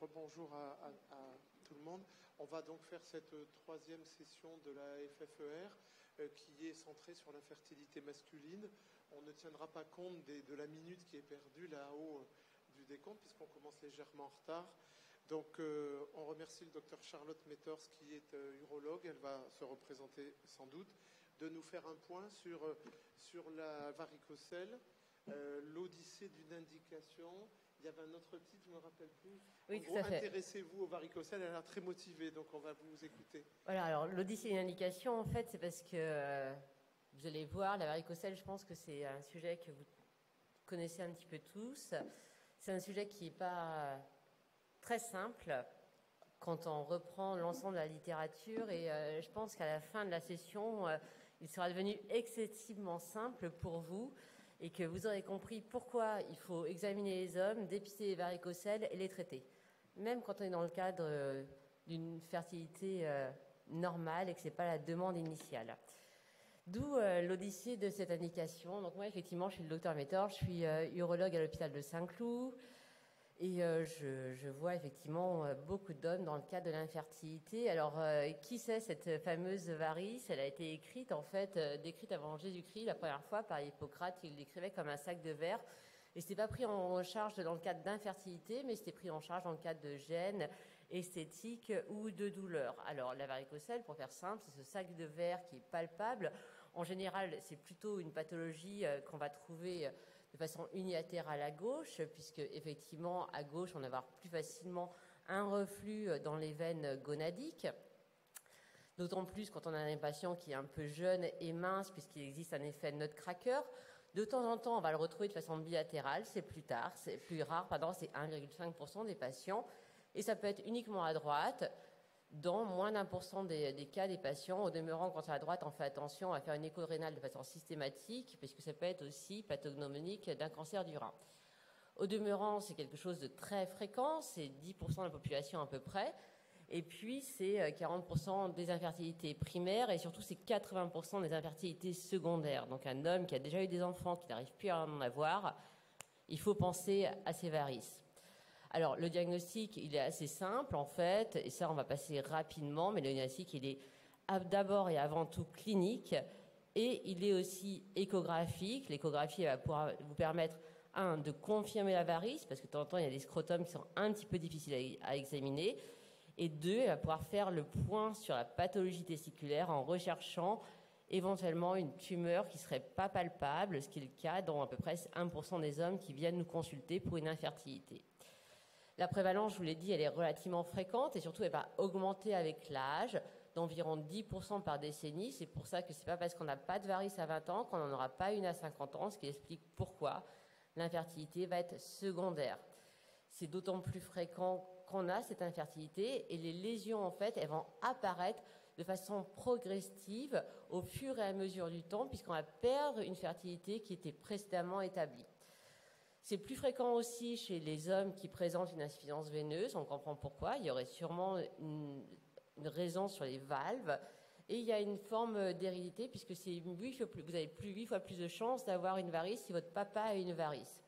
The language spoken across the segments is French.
rebonjour à tout le monde. On va donc faire cette troisième session de la FFER qui est centrée sur la fertilité masculine. On ne tiendra pas compte de la minute qui est perdue là-haut du décompte puisqu'on commence légèrement en retard. Donc on remercie le docteur Charlotte Metters qui est urologue, elle va se représenter sans doute, de nous faire un point sur la varicocèle, l'odyssée d'une indication. Il y avait un autre titre, je ne me rappelle plus. Oui, en gros, intéressez-vous au varicocèle, elle a l'air très motivée, donc on va vous écouter. Voilà, alors l'odyssée d'une indication, en fait, c'est parce que vous allez voir, la varicocèle, je pense que c'est un sujet que vous connaissez un petit peu tous. C'est un sujet qui n'est pas très simple quand on reprend l'ensemble de la littérature et je pense qu'à la fin de la session, il sera devenu excessivement simple pour vous et que vous aurez compris pourquoi il faut examiner les hommes, dépister les varicocèles et les traiter. Même quand on est dans le cadre d'une fertilité normale et que ce n'est pas la demande initiale. D'où l'odyssée de cette indication. Donc moi, effectivement, je suis le docteur Metters, je suis urologue à l'hôpital de Saint-Cloud. Et je vois effectivement beaucoup d'hommes dans le cadre de l'infertilité. Alors, qui c'est cette fameuse varice? Elle a été écrite, en fait, décrite avant Jésus-Christ, la première fois par Hippocrate. Il l'écrivait comme un sac de verre. Et ce n'était pas pris en charge dans le cadre d'infertilité, mais c'était pris en charge dans le cadre de gènes esthétiques ou de douleurs. Alors, la varicocèle, pour faire simple, c'est ce sac de verre qui est palpable. En général, c'est plutôt une pathologie qu'on va trouver de façon unilatérale à gauche, puisque effectivement, à gauche, on va avoir plus facilement un reflux dans les veines gonadiques. D'autant plus quand on a un patient qui est un peu jeune et mince, puisqu'il existe un effet nutcracker. De temps en temps, on va le retrouver de façon bilatérale, c'est plus rare, c'est 1,5% des patients. Et ça peut être uniquement à droite, dans moins d'1% des cas des patients. Au demeurant, quand c'est à droite, on fait attention à faire une écho rénale de façon systématique, puisque ça peut être aussi pathognomonique d'un cancer du rein. Au demeurant, c'est quelque chose de très fréquent, c'est 10% de la population à peu près, et puis c'est 40% des infertilités primaires, et surtout c'est 80% des infertilités secondaires. Donc un homme qui a déjà eu des enfants, qui n'arrive plus à en avoir, il faut penser à ces varices. Alors, le diagnostic, il est assez simple, en fait, et ça, on va passer rapidement, mais le diagnostic, il est d'abord et avant tout clinique, et il est aussi échographique. L'échographie va pouvoir vous permettre, de confirmer la varice, parce que de temps en temps, il y a des scrotums qui sont un petit peu difficiles à examiner, et deux, elle va pouvoir faire le point sur la pathologie testiculaire en recherchant éventuellement une tumeur qui ne serait pas palpable, ce qui est le cas dans à peu près 1% des hommes qui viennent nous consulter pour une infertilité. La prévalence, je vous l'ai dit, elle est relativement fréquente et surtout elle va augmenter avec l'âge d'environ 10% par décennie. C'est pour ça que ce n'est pas parce qu'on n'a pas de varice à 20 ans qu'on n'en aura pas une à 50 ans, ce qui explique pourquoi l'infertilité va être secondaire. C'est d'autant plus fréquent qu'on a cette infertilité et les lésions, en fait, elles vont apparaître de façon progressive au fur et à mesure du temps puisqu'on va perdre une fertilité qui était précédemment établie. C'est plus fréquent aussi chez les hommes qui présentent une insuffisance veineuse. On comprend pourquoi. Il y aurait sûrement une raison sur les valves. Et il y a une forme d'hérédité puisque vous avez 8 fois plus de chances d'avoir une varice si votre papa a une varice.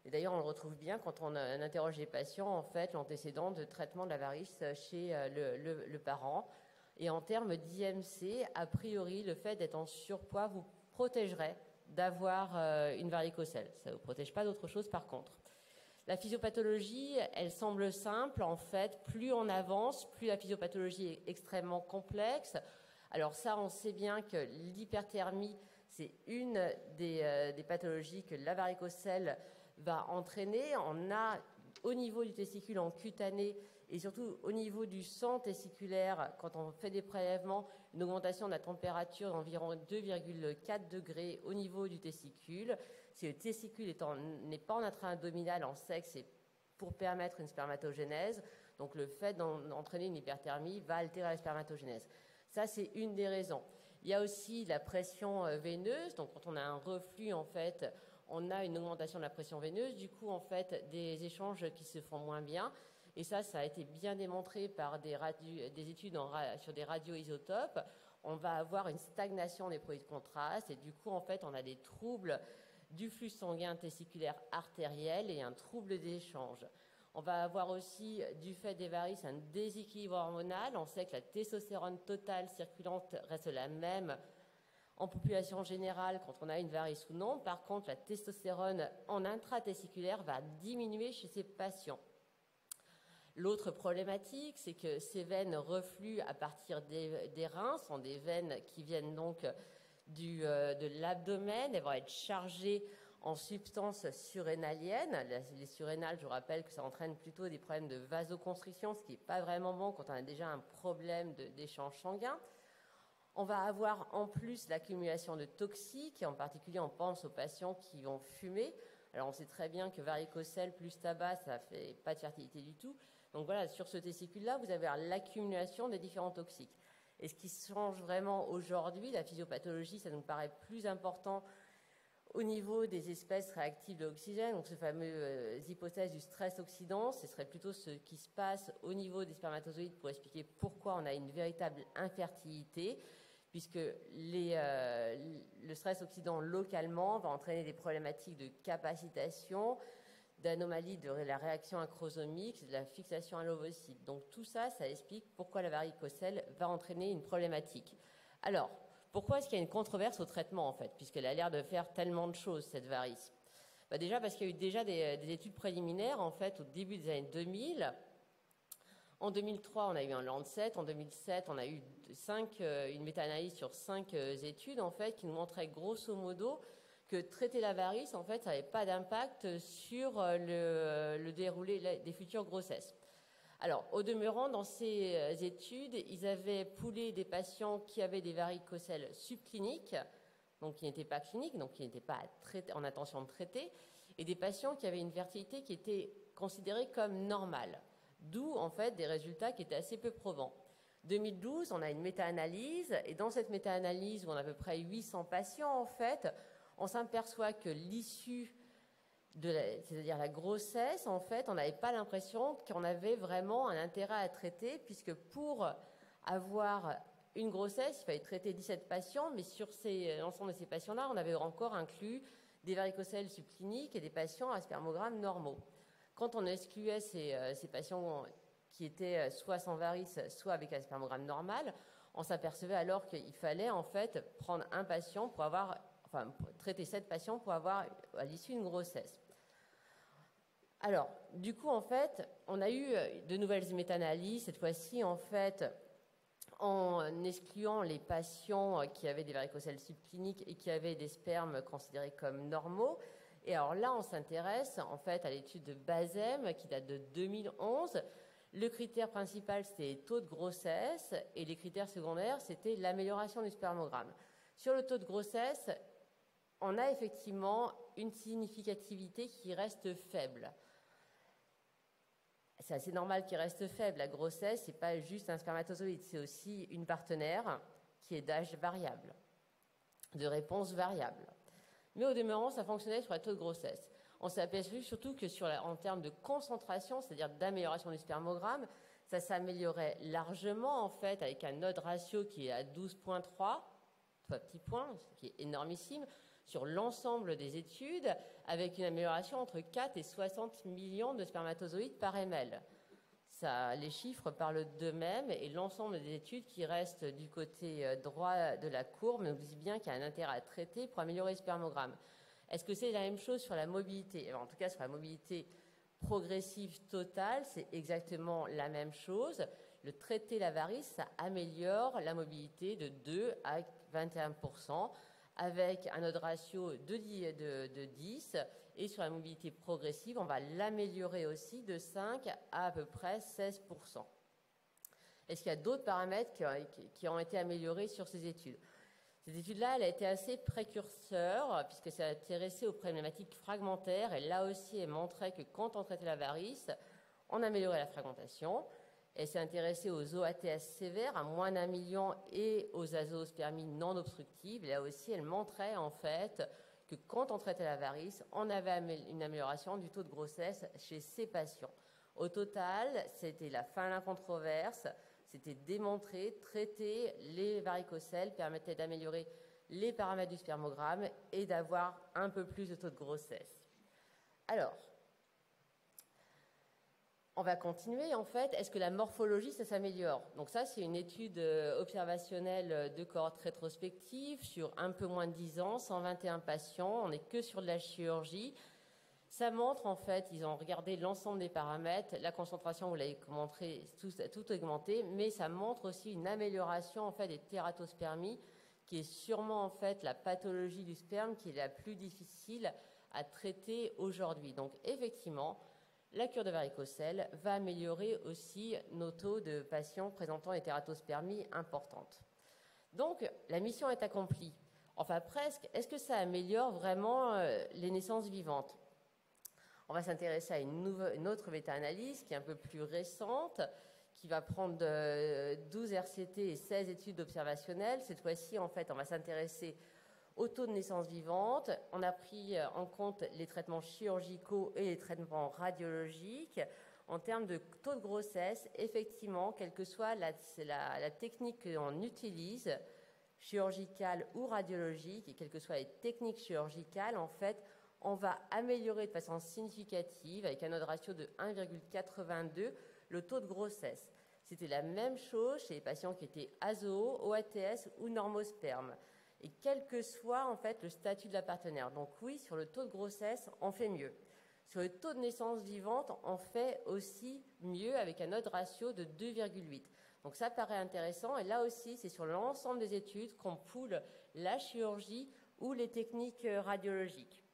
Et d'ailleurs, on le retrouve bien quand on interroge les patients, en fait, l'antécédent de traitement de la varice chez le parent. Et en termes d'IMC, a priori, le fait d'être en surpoids vous protégerait d'avoir une varicocèle. Ça ne vous protège pas d'autre chose par contre. La physiopathologie, elle semble simple. En fait, plus on avance, plus la physiopathologie est extrêmement complexe. Alors ça, on sait bien que l'hyperthermie, c'est une des pathologies que la varicocèle va entraîner. On a au niveau du testicule en cutané et surtout au niveau du sang testiculaire, quand on fait des prélèvements, une augmentation de la température d'environ 2,4 degrés au niveau du testicule. Si le testicule n'est pas en intra-abdominal, en sexe, c'est pour permettre une spermatogénèse. Donc le fait d'entraîner une hyperthermie va altérer la spermatogénèse. Ça, c'est une des raisons. Il y a aussi la pression veineuse. Donc quand on a un reflux, en fait, on a une augmentation de la pression veineuse. Du coup, en fait, des échanges qui se font moins bien. Et ça a été bien démontré par des études sur des radioisotopes. On va avoir une stagnation des produits de contraste et du coup, en fait, on a des troubles du flux sanguin testiculaire artériel et un trouble des échanges. On va avoir aussi, du fait des varices, un déséquilibre hormonal. On sait que la testostérone totale circulante reste la même en population générale quand on a une varice ou non. Par contre, la testostérone en intratesticulaire va diminuer chez ces patients. L'autre problématique, c'est que ces veines refluent à partir des reins, sont des veines qui viennent donc de l'abdomen. Elles vont être chargées en substances surrénaliennes. Les surrénales, je vous rappelle que ça entraîne plutôt des problèmes de vasoconstriction, ce qui n'est pas vraiment bon quand on a déjà un problème d'échange sanguin. On va avoir en plus l'accumulation de toxiques, et en particulier on pense aux patients qui vont fumer. Alors on sait très bien que varicocèle plus tabac, ça ne fait pas de fertilité du tout. Donc voilà, sur ce testicule-là, vous avez l'accumulation des différents toxiques. Et ce qui change vraiment aujourd'hui, la physiopathologie, ça nous paraît plus important au niveau des espèces réactives de l'oxygène, donc ce fameux hypothèse du stress oxydant, ce serait plutôt ce qui se passe au niveau des spermatozoïdes pour expliquer pourquoi on a une véritable infertilité, puisque le stress oxydant localement va entraîner des problématiques de capacitation, d'anomalies de la réaction acrosomique, de la fixation à l'ovocyte. Donc tout ça, ça explique pourquoi la varicocèle va entraîner une problématique. Alors, pourquoi est-ce qu'il y a une controverse au traitement, en fait, puisqu'elle a l'air de faire tellement de choses, cette varice? Déjà parce qu'il y a eu déjà des études préliminaires, en fait, au début des années 2000. En 2003, on a eu un Lancet. En 2007, on a eu une méta-analyse sur 5 études, en fait, qui nous montraient grosso modo que traiter la varice, en fait, ça n'avait pas d'impact sur le déroulé des futures grossesses. Alors, au demeurant, dans ces études, ils avaient poolé des patients qui avaient des varicocèles subcliniques, donc qui n'étaient pas cliniques, donc qui n'étaient pas en intention de traiter, et des patients qui avaient une fertilité qui était considérée comme normale. D'où, en fait, des résultats qui étaient assez peu probants. 2012, on a une méta-analyse, et dans cette méta-analyse, où on a à peu près 800 patients, en fait, on s'aperçoit que l'issue, c'est-à-dire la grossesse, en fait, on n'avait pas l'impression qu'on avait vraiment un intérêt à traiter, puisque pour avoir une grossesse, il fallait traiter 17 patients, mais sur l'ensemble de ces patients-là, on avait encore inclus des varicocèles subcliniques et des patients à spermogrammes normaux. Quand on excluait ces patients qui étaient soit sans varice, soit avec un spermogramme normal, on s'apercevait alors qu'il fallait en fait prendre un patient pour traiter 7 patients pour avoir à l'issue une grossesse. Alors, du coup, en fait, on a eu de nouvelles méta-analyses, cette fois-ci, en fait, en excluant les patients qui avaient des varicocèles subcliniques et qui avaient des spermes considérés comme normaux. Et alors là, on s'intéresse, en fait, à l'étude de Bazem, qui date de 2011. Le critère principal, c'était les taux de grossesse, et les critères secondaires, c'était l'amélioration du spermogramme. Sur le taux de grossesse, on a effectivement une significativité qui reste faible. C'est assez normal qu'il reste faible. La grossesse, ce n'est pas juste un spermatozoïde, c'est aussi une partenaire qui est d'âge variable, de réponse variable. Mais au demeurant, ça fonctionnait sur le taux de grossesse. On s'est aperçu surtout que en termes de concentration, c'est-à-dire d'amélioration du spermogramme, ça s'améliorait largement, en fait, avec un odds ratio qui est à 12,3, 3 petits points, ce qui est énormissime, sur l'ensemble des études, avec une amélioration entre 4 et 60 millions de spermatozoïdes par ml. Les chiffres parlent d'eux-mêmes, et l'ensemble des études qui restent du côté droit de la courbe nous disent bien qu'il y a un intérêt à traiter pour améliorer le spermogramme. Est-ce que c'est la même chose sur la mobilité? En tout cas, sur la mobilité progressive totale, c'est exactement la même chose. Le traiter la varice, ça améliore la mobilité de 2 à 21%, avec un odds ratio de 10, et sur la mobilité progressive, on va l'améliorer aussi de 5 à peu près 16%. Est-ce qu'il y a d'autres paramètres qui ont été améliorés sur ces études? Cette étude-là, elle a été assez précurseur, puisque ça s'intéressait aux problématiques fragmentaires, et là aussi, elle montrait que quand on traitait la varice, on améliorait la fragmentation. Elle s'est intéressée aux OATS sévères, à moins d'1 million, et aux azoospermies non obstructives. Là aussi, elle montrait en fait que quand on traitait la varice, on avait une amélioration du taux de grossesse chez ces patients. Au total, c'était la fin de la controverse. C'était démontré, traiter les varicocèles permettait d'améliorer les paramètres du spermogramme et d'avoir un peu plus de taux de grossesse. Alors, On va continuer, en fait. Est-ce que la morphologie, ça s'améliore? Donc ça, c'est une étude observationnelle de cohorte rétrospective sur un peu moins de 10 ans, 121 patients. On n'est que sur de la chirurgie. Ça montre, en fait, ils ont regardé l'ensemble des paramètres. La concentration, vous l'avez montré, tout augmenté, mais ça montre aussi une amélioration, en fait, des tératospermies, qui est sûrement, en fait, la pathologie du sperme qui est la plus difficile à traiter aujourd'hui. Donc, effectivement, la cure de varicocèle va améliorer aussi nos taux de patients présentant des tératospermies importantes. Donc, la mission est accomplie. Enfin, presque. Est-ce que ça améliore vraiment les naissances vivantes? On va s'intéresser à une autre méta-analyse qui est un peu plus récente, qui va prendre 12 RCT et 16 études observationnelles. Cette fois-ci, en fait, on va s'intéresser au taux de naissance vivante. On a pris en compte les traitements chirurgicaux et les traitements radiologiques. En termes de taux de grossesse, effectivement, quelle que soit la technique qu'on utilise, chirurgicale ou radiologique, et quelles que soient les techniques chirurgicales, en fait, on va améliorer de façon significative, avec un odds ratio de 1,82, le taux de grossesse. C'était la même chose chez les patients qui étaient ASO, OATS ou normosperme. Et quel que soit en fait le statut de la partenaire. Donc oui, sur le taux de grossesse, on fait mieux. Sur le taux de naissance vivante, on fait aussi mieux avec un odds ratio de 2,8. Donc ça paraît intéressant. Et là aussi, c'est sur l'ensemble des études qu'on poule la chirurgie ou les techniques radiologiques.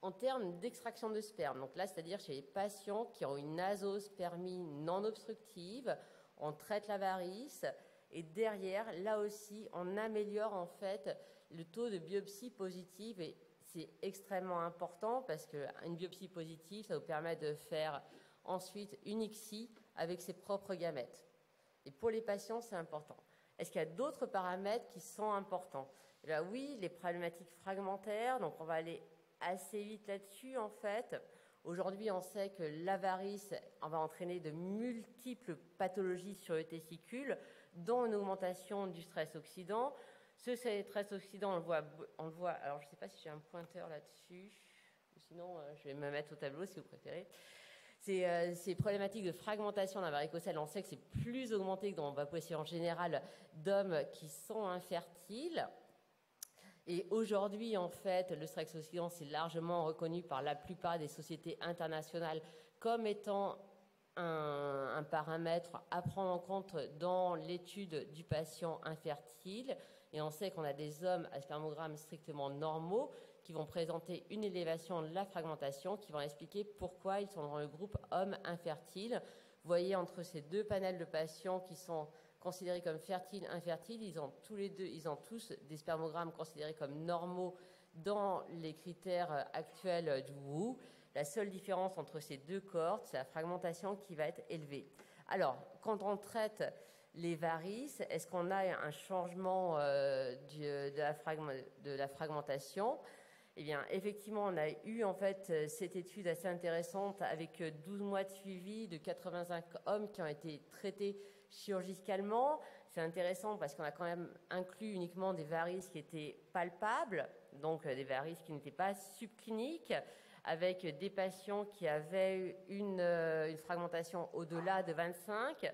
En termes d'extraction de sperme, donc là, c'est-à-dire chez les patients qui ont une nasospermie non obstructive, on traite la varice. Et derrière, là aussi, on améliore en fait le taux de biopsie positive et c'est extrêmement important parce qu'une biopsie positive, ça vous permet de faire ensuite une ICSI avec ses propres gamètes. Et pour les patients, c'est important. Est-ce qu'il y a d'autres paramètres qui sont importants? Eh bien, oui, les problématiques fragmentaires, donc on va aller assez vite là-dessus en fait. Aujourd'hui, on sait que la varice va entraîner de multiples pathologies sur le testicule, dont une augmentation du stress oxydant. Ce stress oxydant, on le voit, alors je ne sais pas si j'ai un pointeur là-dessus, sinon je vais me mettre au tableau si vous préférez. Ces problématiques de fragmentation d'un varicocèle, on sait que c'est plus augmenté que dans la population générale d'hommes qui sont infertiles. Et aujourd'hui, en fait, le stress oxydant, c'est largement reconnu par la plupart des sociétés internationales comme étant un paramètre à prendre en compte dans l'étude du patient infertile. Et on sait qu'on a des hommes à spermogramme strictement normaux qui vont présenter une élévation de la fragmentation, qui vont expliquer pourquoi ils sont dans le groupe hommes infertiles. Vous voyez, entre ces deux panels de patients qui sont considérés comme fertiles, infertiles, ils ont tous des spermogrammes considérés comme normaux dans les critères actuels du WHO. La seule différence entre ces deux cohortes, c'est la fragmentation qui va être élevée. Alors, quand on traite les varices, est-ce qu'on a un changement de la fragmentation? Eh bien, effectivement, on a eu en fait cette étude assez intéressante avec 12 mois de suivi de 85 hommes qui ont été traités chirurgicalement. C'est intéressant parce qu'on a quand même inclus uniquement des varices qui étaient palpables, donc des varices qui n'étaient pas subcliniques, avec des patients qui avaient une fragmentation au-delà de 25,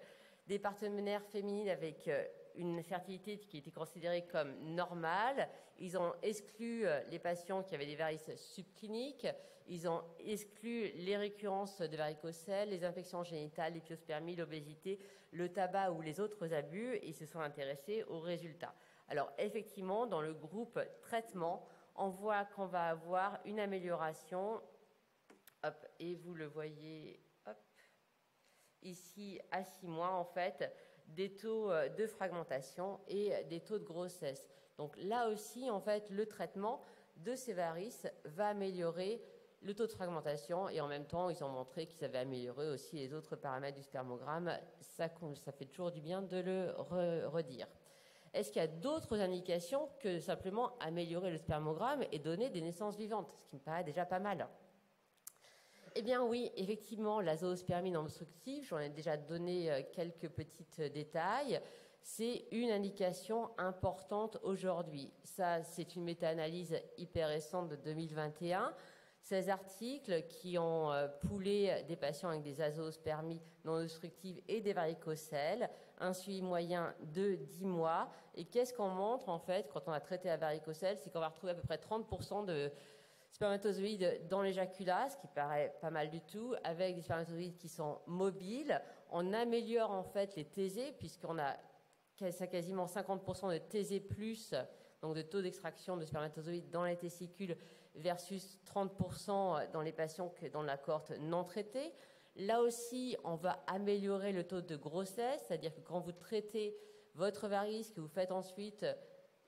des partenaires féminines avec une fertilité qui était considérée comme normale. Ils ont exclu les patients qui avaient des varices subcliniques. Ils ont exclu les récurrences de varicocèle, les infections génitales, l'épiospermie, l'obésité, le tabac ou les autres abus. Et ils se sont intéressés aux résultats. Alors effectivement, dans le groupe traitement, on voit qu'on va avoir une amélioration. Hop, et vous le voyez hop, ici à 6 mois en fait, des taux de fragmentation et des taux de grossesse. Donc là aussi, en fait, le traitement de ces varices va améliorer le taux de fragmentation et en même temps, ils ont montré qu'ils avaient amélioré aussi les autres paramètres du spermogramme. Ça fait toujours du bien de le redire. Est-ce qu'il y a d'autres indications que simplement améliorer le spermogramme et donner des naissances vivantes, ce qui me paraît déjà pas mal? Eh bien oui, effectivement, la zoospermie non obstructive, j'en ai déjà donné quelques petits détails, c'est une indication importante aujourd'hui. Ça, c'est une méta-analyse hyper récente de 2021. Ces articles qui ont poolé des patients avec des azoospermies non obstructives et des varicocèles, un suivi moyen de 10 mois. Et qu'est-ce qu'on montre en fait quand on a traité la varicocèle? C'est qu'on va retrouver à peu près 30% de spermatozoïdes dans l'éjaculat, ce qui paraît pas mal du tout, avec des spermatozoïdes qui sont mobiles. On améliore en fait les TZ, puisqu'on a quasiment 50% de TZ+, donc de taux d'extraction de spermatozoïdes dans les testicules, versus 30% dans les patients dans la cohorte non traitée. Là aussi, on va améliorer le taux de grossesse, c'est-à-dire que quand vous traitez votre varice, que vous faites ensuite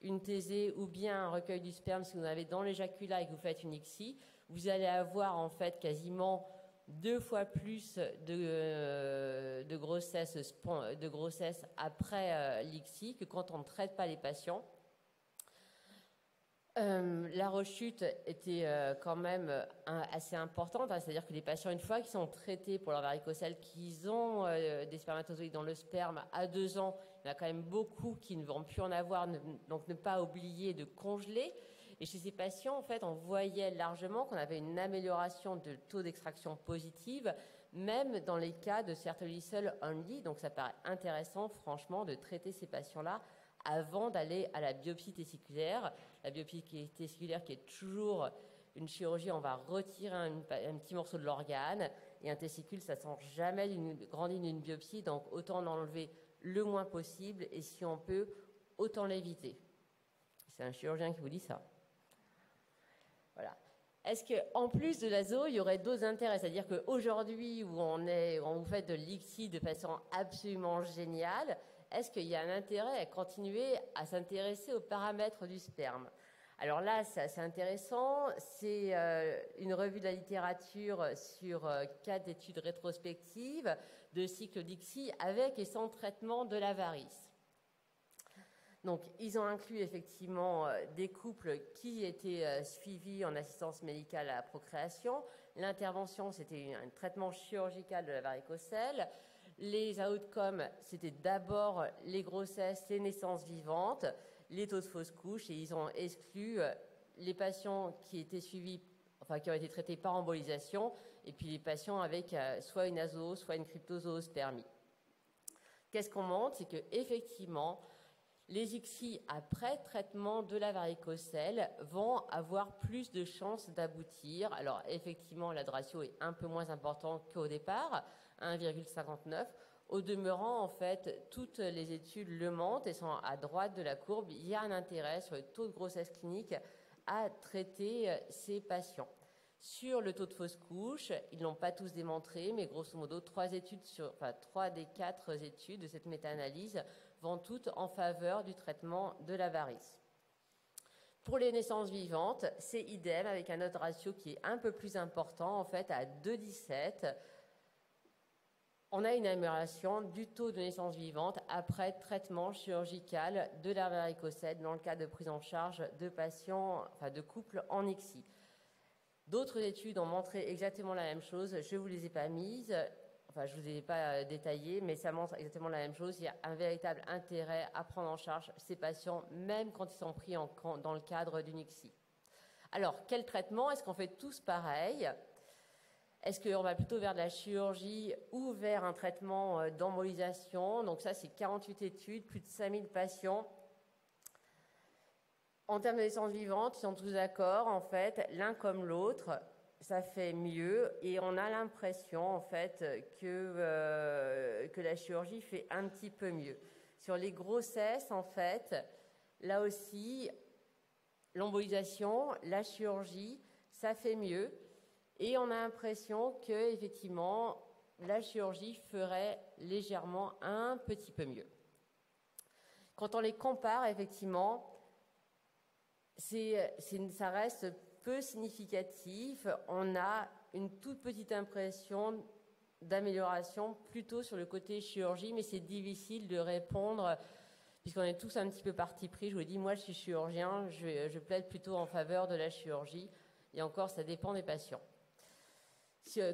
une TZ ou bien un recueil du sperme, si vous en avez dans l'éjaculat et que vous faites une ICSI, vous allez avoir en fait quasiment 2 fois plus de grossesse après l'ICSI que quand on ne traite pas les patients. La rechute était quand même assez importante, hein, c'est-à-dire que les patients, une fois qu'ils sont traités pour leur varicocèle, qu'ils ont des spermatozoïdes dans le sperme à 2 ans, il y en a quand même beaucoup qui ne vont plus en avoir, donc ne pas oublier de congeler. Et chez ces patients, en fait, on voyait largement qu'on avait une amélioration de taux d'extraction positive, même dans les cas de Sertoli only. Donc ça paraît intéressant, franchement, de traiter ces patients-là avant d'aller à la biopsie testiculaire. La biopsie testiculaire qui est toujours une chirurgie, on va retirer un petit morceau de l'organe, et un testicule, ça ne sent jamais grandi d'une biopsie, donc autant en enlever le moins possible, et si on peut, autant l'éviter. C'est un chirurgien qui vous dit ça. Voilà. Est-ce qu'en plus de l'azo, il y aurait d'autres intérêts? C'est-à-dire qu'aujourd'hui, où on vous fait de l'ICSI de façon absolument géniale, est-ce qu'il y a un intérêt à continuer à s'intéresser aux paramètres du sperme? Alors là, c'est assez intéressant. C'est une revue de la littérature sur 4 études rétrospectives de cycle d'ICSI avec et sans traitement de la varice. Donc, ils ont inclus effectivement des couples qui étaient suivis en assistance médicale à la procréation. L'intervention, c'était un traitement chirurgical de la varicocèle. Les outcomes, c'était d'abord les grossesses, les naissances vivantes, les taux de fausses couches, et ils ont exclu les patients qui étaient suivis, enfin qui ont été traités par embolisation, et puis les patients avec soit une azo, soit une cryptozoospermie. Qu'est-ce qu'on montre? C'est que effectivement, les ICSI après traitement de la varicocèle vont avoir plus de chances d'aboutir. Alors effectivement, la ratio est un peu moins importante qu'au départ, 1,59. Au demeurant, en fait, toutes les études le montrent et sont à droite de la courbe. Il y a un intérêt sur le taux de grossesse clinique à traiter ces patients. Sur le taux de fausse couche, ils ne l'ont pas tous démontré, mais grosso modo, 3 des 4 études de cette méta-analyse vont toutes en faveur du traitement de la varice. Pour les naissances vivantes, c'est idem avec un autre ratio qui est un peu plus important, en fait, à 2,17. On a une amélioration du taux de naissance vivante après traitement chirurgical de la varicocèle dans le cas de prise en charge de patients, enfin de couples en ICSI. D'autres études ont montré exactement la même chose. Je ne vous les ai pas mises, enfin je ne vous ai pas détaillées, mais ça montre exactement la même chose. Il y a un véritable intérêt à prendre en charge ces patients, même quand ils sont pris dans le cadre d'une ICSI. Alors, quel traitement? Est-ce qu'on fait tous pareil? Est-ce qu'on va plutôt vers de la chirurgie ou vers un traitement d'embolisation? Donc ça, c'est 48 études, plus de 5000 patients. En termes de naissance vivante, ils sont tous d'accord, en fait, l'un comme l'autre, ça fait mieux. Et on a l'impression, en fait, que la chirurgie fait un petit peu mieux. Sur les grossesses, en fait, là aussi, l'embolisation, la chirurgie, ça fait mieux. Et on a l'impression que, effectivement, la chirurgie ferait légèrement un petit peu mieux. Quand on les compare, effectivement, ça reste peu significatif. On a une toute petite impression d'amélioration plutôt sur le côté chirurgie, mais c'est difficile de répondre puisqu'on est tous un petit peu parti pris. Je vous dis, moi, je suis chirurgien, je plaide plutôt en faveur de la chirurgie. Et encore, ça dépend des patients.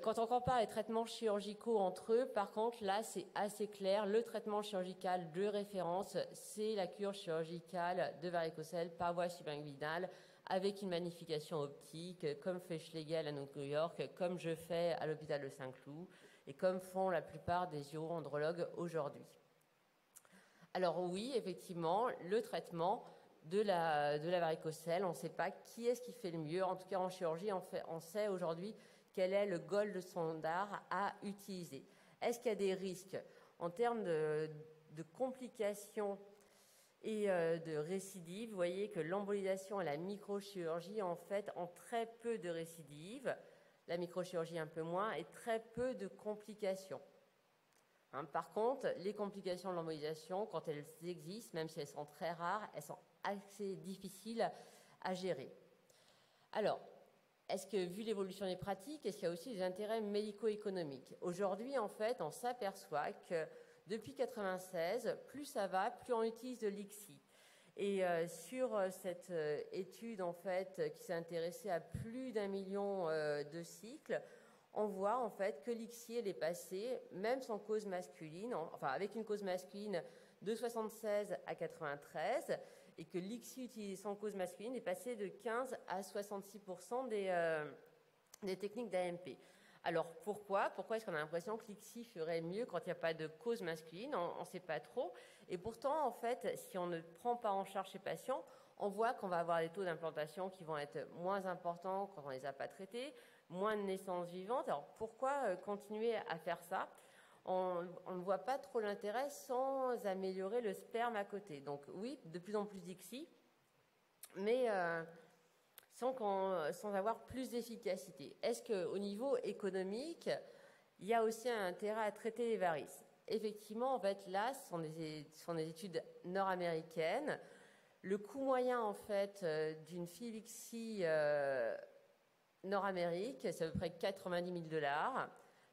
Quand on compare les traitements chirurgicaux entre eux, par contre, là, c'est assez clair. Le traitement chirurgical de référence, c'est la cure chirurgicale de varicocèle par voie subinguinale avec une magnification optique, comme fait Schlegel à New York, comme je fais à l'hôpital de Saint-Cloud, et comme font la plupart des uro-andrologues aujourd'hui. Alors oui, effectivement, le traitement de la varicocèle, on ne sait pas qui est-ce qui fait le mieux. En tout cas, en chirurgie, on sait aujourd'hui quel est le gold standard à utiliser. Est-ce qu'il y a des risques en termes de complications et de récidives? Vous voyez que l'embolisation et la microchirurgie, en fait, ont très peu de récidives, la microchirurgie un peu moins, et très peu de complications. Par contre, les complications de l'embolisation, quand elles existent, même si elles sont très rares, elles sont assez difficiles à gérer. Alors, est-ce que, vu l'évolution des pratiques, est-ce qu'il y a aussi des intérêts médico-économiques? Aujourd'hui, en fait, on s'aperçoit que depuis 1996, plus ça va, plus on utilise de l'ICSI. Et sur cette étude, en fait, qui s'est intéressée à plus d'1 million de cycles, on voit en fait que l'ICSI est passé, même sans cause masculine, enfin avec une cause masculine de 76 à 93, et que l'ICSI utilisé sans cause masculine est passé de 15 à 66% des techniques d'AMP. Alors pourquoi est-ce qu'on a l'impression que l'ICSI ferait mieux quand il n'y a pas de cause masculine? On ne sait pas trop. Et pourtant, en fait, si on ne prend pas en charge ces patients, on voit qu'on va avoir des taux d'implantation qui vont être moins importants quand on ne les a pas traités, moins de naissances vivantes. Alors pourquoi continuer à faire ça? On ne voit pas trop l'intérêt sans améliorer le sperme à côté. Donc oui, de plus en plus d'ICSI, mais sans avoir plus d'efficacité. Est-ce qu'au niveau économique, il y a aussi un intérêt à traiter les varices? Effectivement, en fait, là, ce sont des études nord-américaines. Le coût moyen, en fait, d'une FIV-ICSI Nord-Amérique, c'est à peu près 90 000 $.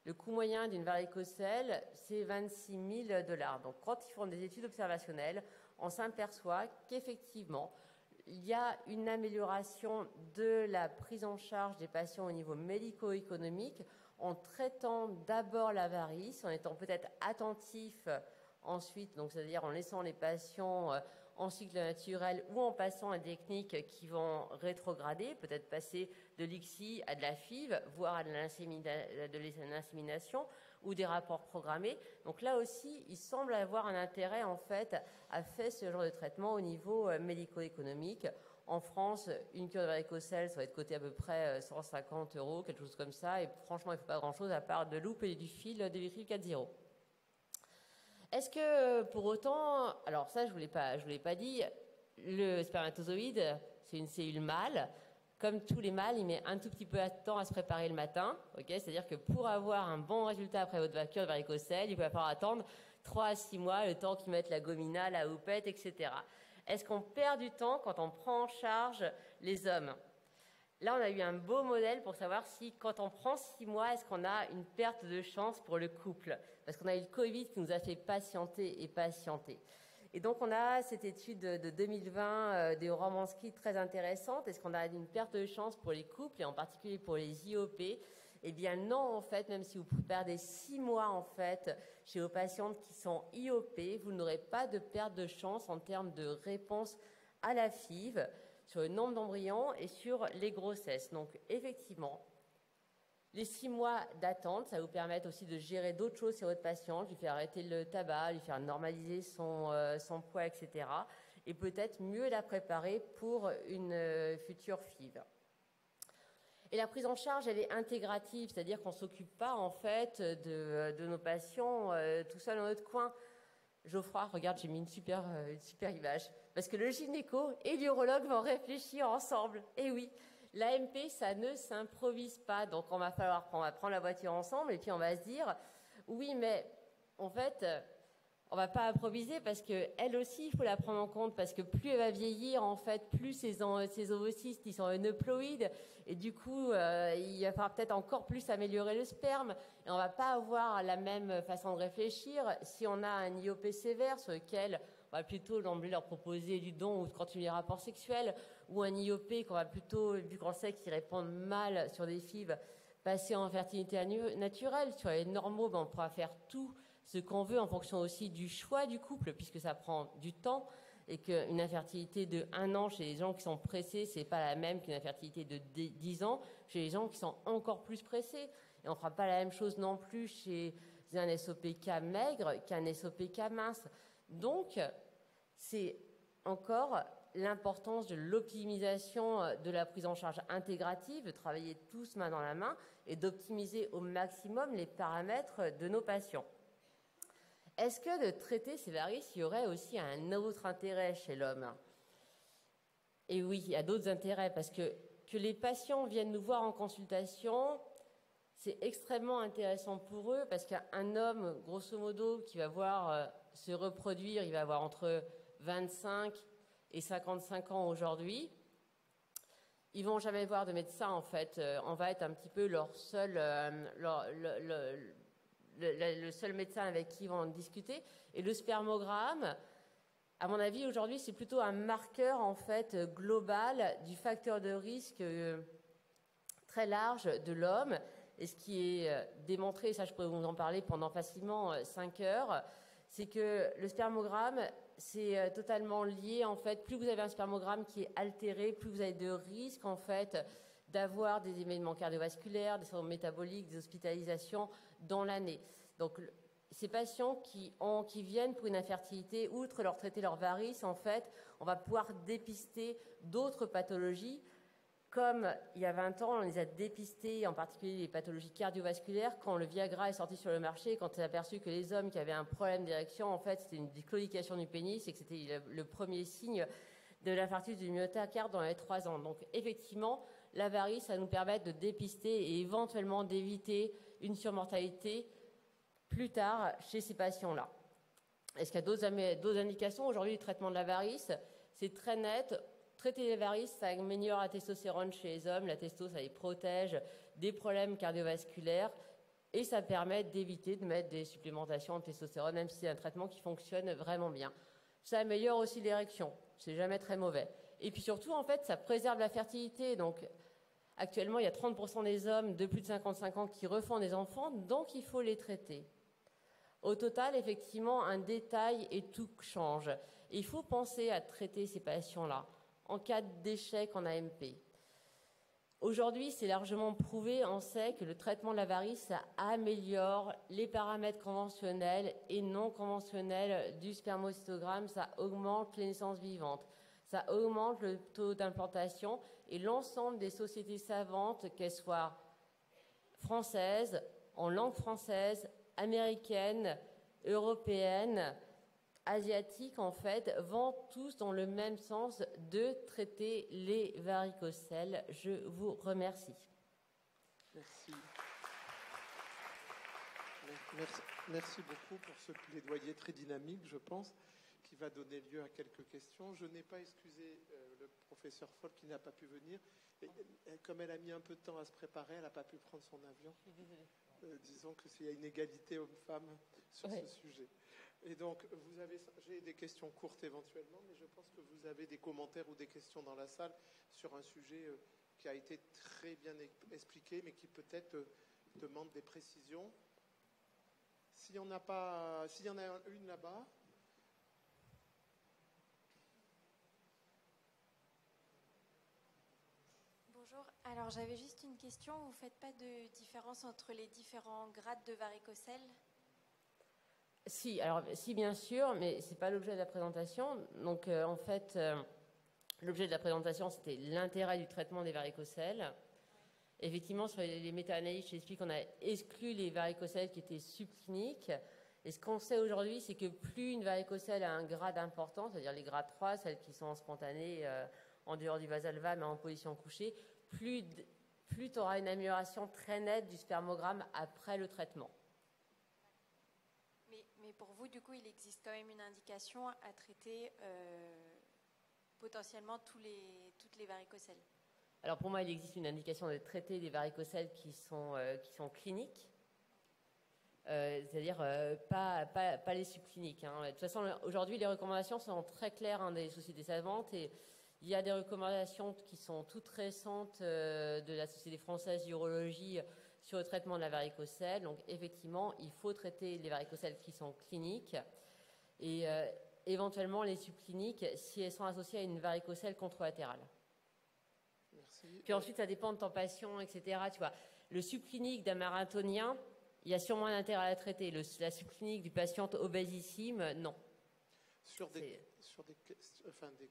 Le coût moyen d'une varicocèle, c'est 26 000 $. Donc, quand ils font des études observationnelles, on s'aperçoit qu'effectivement, il y a une amélioration de la prise en charge des patients au niveau médico-économique en traitant d'abord la varice, en étant peut-être attentif ensuite, donc c'est-à-dire en laissant les patients en cycle naturel ou en passant à des techniques qui vont rétrograder, peut-être passer de l'ICSI à de la FIV, voire à de l'insémination ou des rapports programmés. Donc là aussi, il semble avoir un intérêt en fait à faire ce genre de traitement au niveau médico-économique. En France, une cure de varicocèle, ça va être coté à peu près 150 €, quelque chose comme ça, et franchement, il ne faut pas grand-chose à part de loupe et du fil de Vicryl 4.0. Est-ce que pour autant, alors ça je vous l'ai pas dit, le spermatozoïde c'est une cellule mâle. Comme tous les mâles, il met un tout petit peu de temps à se préparer le matin. C'est-à-dire que pour avoir un bon résultat après votre cure de varicocèle, il va falloir attendre 3 à 6 mois, le temps qu'ils mettent la gomina, la houppette, etc. Est-ce qu'on perd du temps quand on prend en charge les hommes? Là, on a eu un beau modèle pour savoir si, quand on prend 6 mois, est-ce qu'on a une perte de chance pour le couple? Parce qu'on a eu le Covid qui nous a fait patienter et patienter. Et donc, on a cette étude de 2020 des Romanski très intéressante. Est-ce qu'on a une perte de chance pour les couples, et en particulier pour les IOP? Eh bien non, en fait, même si vous perdez 6 mois, en fait, chez vos patientes qui sont IOP, vous n'aurez pas de perte de chance en termes de réponse à la FIV, sur le nombre d'embryons et sur les grossesses. Donc, effectivement, les 6 mois d'attente, ça va vous permettre aussi de gérer d'autres choses sur votre patiente, lui faire arrêter le tabac, lui faire normaliser son poids, etc. Et peut-être mieux la préparer pour une future FIV. Et la prise en charge, elle est intégrative, c'est-à-dire qu'on ne s'occupe pas, en fait, de nos patients tout seul dans notre coin. Geoffroy, regarde, j'ai mis une super image. Parce que le gynéco et l'urologue vont réfléchir ensemble. Et oui, l'AMP, ça ne s'improvise pas. Donc, on va prendre la voiture ensemble et puis on va se dire, oui, mais en fait, on va pas improviser parce qu'elle aussi, il faut la prendre en compte parce que plus elle va vieillir, en fait, plus ses ovocystes, ils sont euploïdes. Et du coup, il va falloir peut-être encore plus améliorer le sperme. Et on va pas avoir la même façon de réfléchir si on a un IOP sévère sur lequel on va plutôt leur proposer du don ou de continuer les rapports sexuels, ou un IOP qu'on va plutôt, vu qu'on sait qu'ils répondent mal sur des FIV, passer en fertilité naturelle. Sur les normaux, on pourra faire tout ce qu'on veut en fonction aussi du choix du couple, puisque ça prend du temps. et qu'une infertilité de 1 an chez les gens qui sont pressés, c'est pas la même qu'une infertilité de 10 ans chez les gens qui sont encore plus pressés. Et on ne fera pas la même chose non plus chez un SOPK maigre qu'un SOPK mince. Donc, c'est encore l'importance de l'optimisation de la prise en charge intégrative, de travailler tous main dans la main et d'optimiser au maximum les paramètres de nos patients. Est-ce que de traiter ces varices, il y aurait aussi un autre intérêt chez l'homme? Et oui, il y a d'autres intérêts, parce que les patients viennent nous voir en consultation, c'est extrêmement intéressant pour eux, parce qu'un homme, grosso modo, qui va voir se reproduire, il va avoir entre 25 et 55 ans aujourd'hui, ils vont jamais voir de médecin, en fait. On va être un petit peu leur seul, le seul médecin avec qui ils vont discuter. Et le spermogramme, à mon avis, aujourd'hui, c'est plutôt un marqueur, en fait, global du facteur de risque très large de l'homme. Et ce qui est démontré, et ça je pourrais vous en parler pendant facilement 5 heures, c'est que le spermogramme, c'est totalement lié, en fait. Plus vous avez un spermogramme qui est altéré, plus vous avez de risques, en fait, d'avoir des événements cardiovasculaires, des syndromes métaboliques, des hospitalisations dans l'année. Donc, ces patients qui viennent pour une infertilité, outre leur traiter leurs varices, en fait, on va pouvoir dépister d'autres pathologies. Comme il y a 20 ans, on les a dépistés, en particulier les pathologies cardiovasculaires, quand le Viagra est sorti sur le marché, quand on s'est aperçu que les hommes qui avaient un problème d'érection, en fait, c'était une claudication du pénis et que c'était le premier signe de l'infarctus du myocarde dans les 3 ans. Donc, effectivement, la varice, ça nous permet de dépister et éventuellement d'éviter une surmortalité plus tard chez ces patients-là. Est-ce qu'il y a d'autres indications? Aujourd'hui, le traitement de la varice, c'est très net. Traiter les varices, ça améliore la testostérone chez les hommes. La testo, ça les protège des problèmes cardiovasculaires et ça permet d'éviter de mettre des supplémentations de testostérone, même si c'est un traitement qui fonctionne vraiment bien. Ça améliore aussi l'érection. C'est jamais très mauvais. Et puis surtout, en fait, ça préserve la fertilité. Donc, actuellement, il y a 30% des hommes de plus de 55 ans qui refont des enfants, donc il faut les traiter. Au total, effectivement, un détail et tout change. Et il faut penser à traiter ces patients-là en cas d'échec en AMP. Aujourd'hui, c'est largement prouvé, on sait que le traitement de la varice, ça améliore les paramètres conventionnels et non conventionnels du spermocytogramme, ça augmente les naissances vivantes, ça augmente le taux d'implantation et l'ensemble des sociétés savantes, qu'elles soient françaises, en langue française, américaines, européennes, asiatiques, en fait, vont tous dans le même sens de traiter les varicocèles. Je vous remercie. Merci beaucoup pour ce plaidoyer très dynamique, je pense, qui va donner lieu à quelques questions. Je n'ai pas excusé le professeur Foll qui n'a pas pu venir. Et, comme elle a mis un peu de temps à se préparer, elle n'a pas pu prendre son avion. Disons qu'il y a une égalité homme-femme sur ce sujet. Et donc, j'ai des questions courtes éventuellement, mais je pense que vous avez des commentaires ou des questions dans la salle sur un sujet qui a été très bien expliqué, mais qui peut-être demande des précisions. S'il y en a une là-bas. Bonjour, alors j'avais juste une question. Vous ne faites pas de différence entre les différents grades de varicocèle? Si, bien sûr, mais ce n'est pas l'objet de la présentation. Donc, en fait, l'objet de la présentation, c'était l'intérêt du traitement des varicocèles. Ouais. Effectivement, sur les méta-analyses, j'explique qu'on a exclu les varicocèles qui étaient subcliniques. Et ce qu'on sait aujourd'hui, c'est que plus une varicocèle a un grade important, c'est-à-dire les grades 3, celles qui sont spontanées en dehors du vasalva, mais en position couchée, plus tu auras une amélioration très nette du spermogramme après le traitement. Mais pour vous, du coup, il existe quand même une indication à traiter potentiellement toutes les varicocèles? Alors pour moi, il existe une indication de traiter des varicocèles qui sont cliniques, c'est-à-dire pas les subcliniques. Hein. De toute façon, aujourd'hui, les recommandations sont très claires des sociétés savantes et il y a des recommandations qui sont toutes récentes de la Société française d'urologie sur le traitement de la varicocèle. Donc, effectivement, il faut traiter les varicocèles qui sont cliniques. Et éventuellement les subcliniques si elles sont associées à une varicocèle contralatérale. Merci. Puis ensuite, ça dépend de ton patient, etc. Tu vois, le subclinique d'un marathonien, il y a sûrement un intérêt à la traiter. La subclinique du patient obésissime, non. Sur des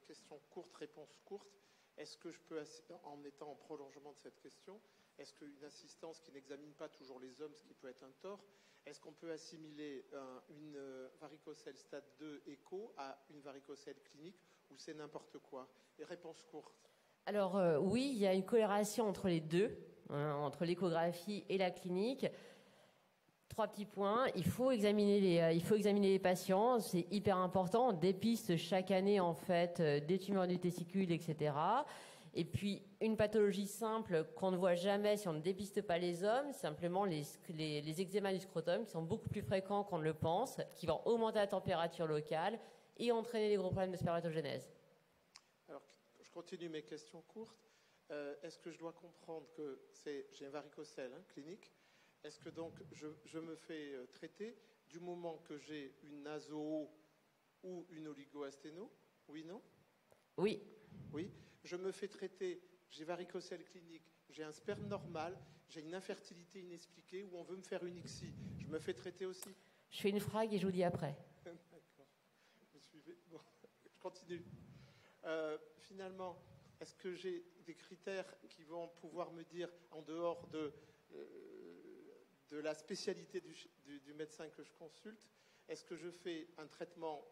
questions courtes, réponses courtes, est-ce que je peux, en étant en prolongement de cette question, est-ce qu'une assistance qui n'examine pas toujours les hommes, ce qui peut être un tort, est-ce qu'on peut assimiler une varicocèle stade 2 écho à une varicocèle clinique ou c'est n'importe quoi? Et réponse courte. Alors oui, il y a une corrélation entre les deux, hein, entre l'échographie et la clinique. 3 petits points. Il faut examiner les patients, c'est hyper important. On dépiste chaque année en fait des tumeurs du testicule, etc. Et puis une pathologie simple qu'on ne voit jamais si on ne dépiste pas les hommes, simplement les eczémas du scrotum qui sont beaucoup plus fréquents qu'on ne le pense, qui vont augmenter la température locale et entraîner les gros problèmes de spermatogénèse. Alors, je continue mes questions courtes. Est-ce que je dois comprendre que j'ai un varicocèle clinique? Est-ce que donc je me fais traiter du moment que j'ai une naso ou une oligoasténo? Oui, non? Oui. Oui. Je me fais traiter, j'ai varicocèle clinique, j'ai un sperme normal, j'ai une infertilité inexpliquée ou on veut me faire une ICSI. Je me fais traiter aussi? Je fais une frague et je vous dis après. D'accord. Vous suivez? Bon, je continue. Finalement, est-ce que j'ai des critères qui vont pouvoir me dire, en dehors de la spécialité du médecin que je consulte, est-ce que je fais un traitement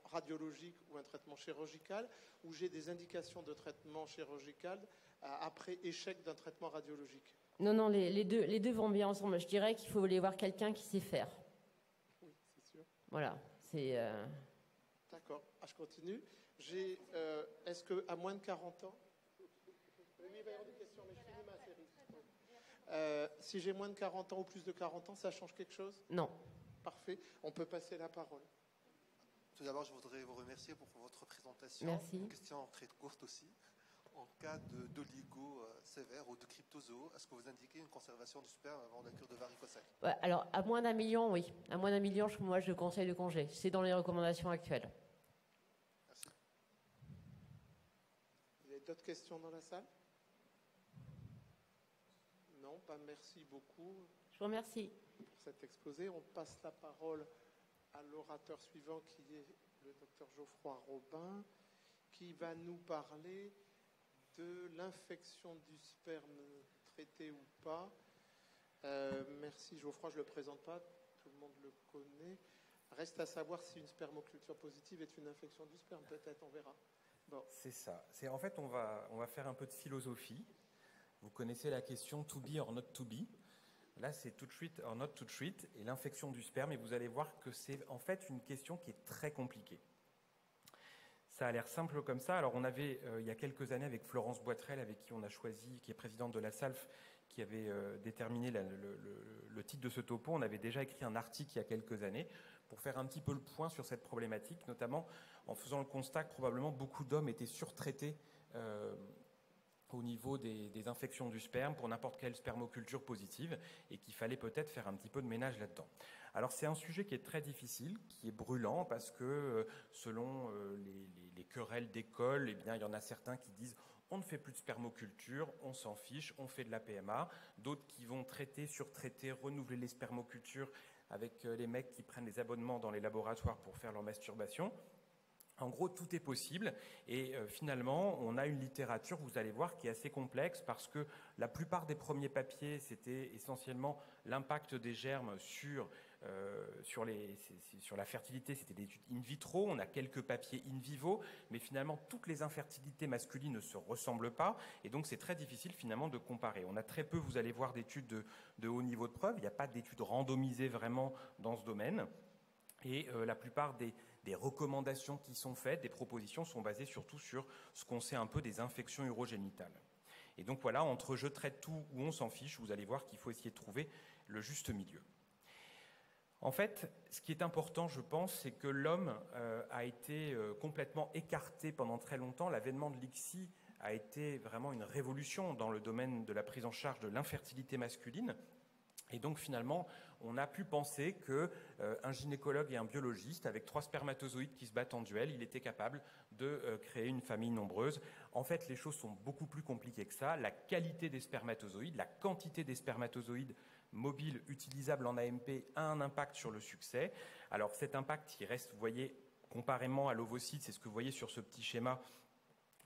radiologique ou un traitement chirurgical, ou j'ai des indications de traitement chirurgical après échec d'un traitement radiologique? Non, les deux vont bien ensemble. Je dirais qu'il faut aller voir quelqu'un qui sait faire. Oui, c'est sûr. Voilà, c'est... D'accord, je continue. Est-ce qu'à moins de 40 ans... Oui, il va y avoir des questions, mais je finis ma série. Si j'ai moins de 40 ans ou plus de 40 ans, ça change quelque chose? Non. Parfait. On peut passer la parole. Tout d'abord, je voudrais vous remercier pour votre présentation. Merci. Une question très courte aussi. En cas d'oligo sévère ou de cryptozo, est-ce que vous indiquez une conservation du sperme avant la cure de varicocèle? Ouais, alors, à moins d'1 million, oui. À moins d'1 million, moi, je conseille le congé. C'est dans les recommandations actuelles. Merci. Vous avez d'autres questions dans la salle? Non, pas merci beaucoup. Je vous remercie. Pour cet exposé. On passe la parole à l'orateur suivant qui est le docteur Geoffroy Robin, qui va nous parler de l'infection du sperme traité ou pas. Merci Geoffroy, je ne le présente pas, tout le monde le connaît. Reste à savoir si une spermoculture positive est une infection du sperme, peut-être, on verra. Bon. C'est ça. En fait, on va faire un peu de philosophie. Vous connaissez la question to be or not to be. Là, c'est to treat or not to treat, et l'infection du sperme, et vous allez voir que c'est en fait une question qui est très compliquée. Ça a l'air simple comme ça. Alors, on avait, il y a quelques années, avec Florence Boitrel, avec qui on a choisi, qui est présidente de la SALF, qui avait déterminé le titre de ce topo, on avait déjà écrit un article il y a quelques années pour faire un petit peu le point sur cette problématique, notamment en faisant le constat que probablement beaucoup d'hommes étaient surtraités au niveau des infections du sperme pour n'importe quelle spermoculture positive, et qu'il fallait peut-être faire un petit peu de ménage là-dedans. Alors c'est un sujet qui est très difficile, qui est brûlant, parce que selon les querelles d'école, eh bien, il y en a certains qui disent on ne fait plus de spermoculture, on s'en fiche, on fait de la PMA, d'autres qui vont traiter, surtraiter, renouveler les spermocultures avec les mecs qui prennent des abonnements dans les laboratoires pour faire leur masturbation. En gros, tout est possible, et finalement, on a une littérature, vous allez voir, qui est assez complexe, parce que la plupart des premiers papiers, c'était essentiellement l'impact des germes sur la fertilité, c'était des études in vitro. On a quelques papiers in vivo, mais finalement, toutes les infertilités masculines ne se ressemblent pas, et donc c'est très difficile finalement de comparer. On a très peu, vous allez voir, d'études de haut niveau de preuve, il n'y a pas d'études randomisées vraiment dans ce domaine, et la plupart des recommandations qui sont faites, des propositions, sont basées surtout sur ce qu'on sait un peu des infections urogénitales. Et donc voilà, entre je traite tout ou on s'en fiche, vous allez voir qu'il faut essayer de trouver le juste milieu. En fait, ce qui est important, je pense, c'est que l'homme a été complètement écarté pendant très longtemps. L'avènement de l'ICSI a été vraiment une révolution dans le domaine de la prise en charge de l'infertilité masculine. Et donc finalement, on a pu penser qu'un gynécologue et un biologiste, avec 3 spermatozoïdes qui se battent en duel, il était capable de créer une famille nombreuse. En fait, les choses sont beaucoup plus compliquées que ça. La qualité des spermatozoïdes, la quantité des spermatozoïdes mobiles utilisables en AMP a un impact sur le succès. Alors cet impact, il reste, vous voyez, comparément à l'ovocyte, c'est ce que vous voyez sur ce petit schéma,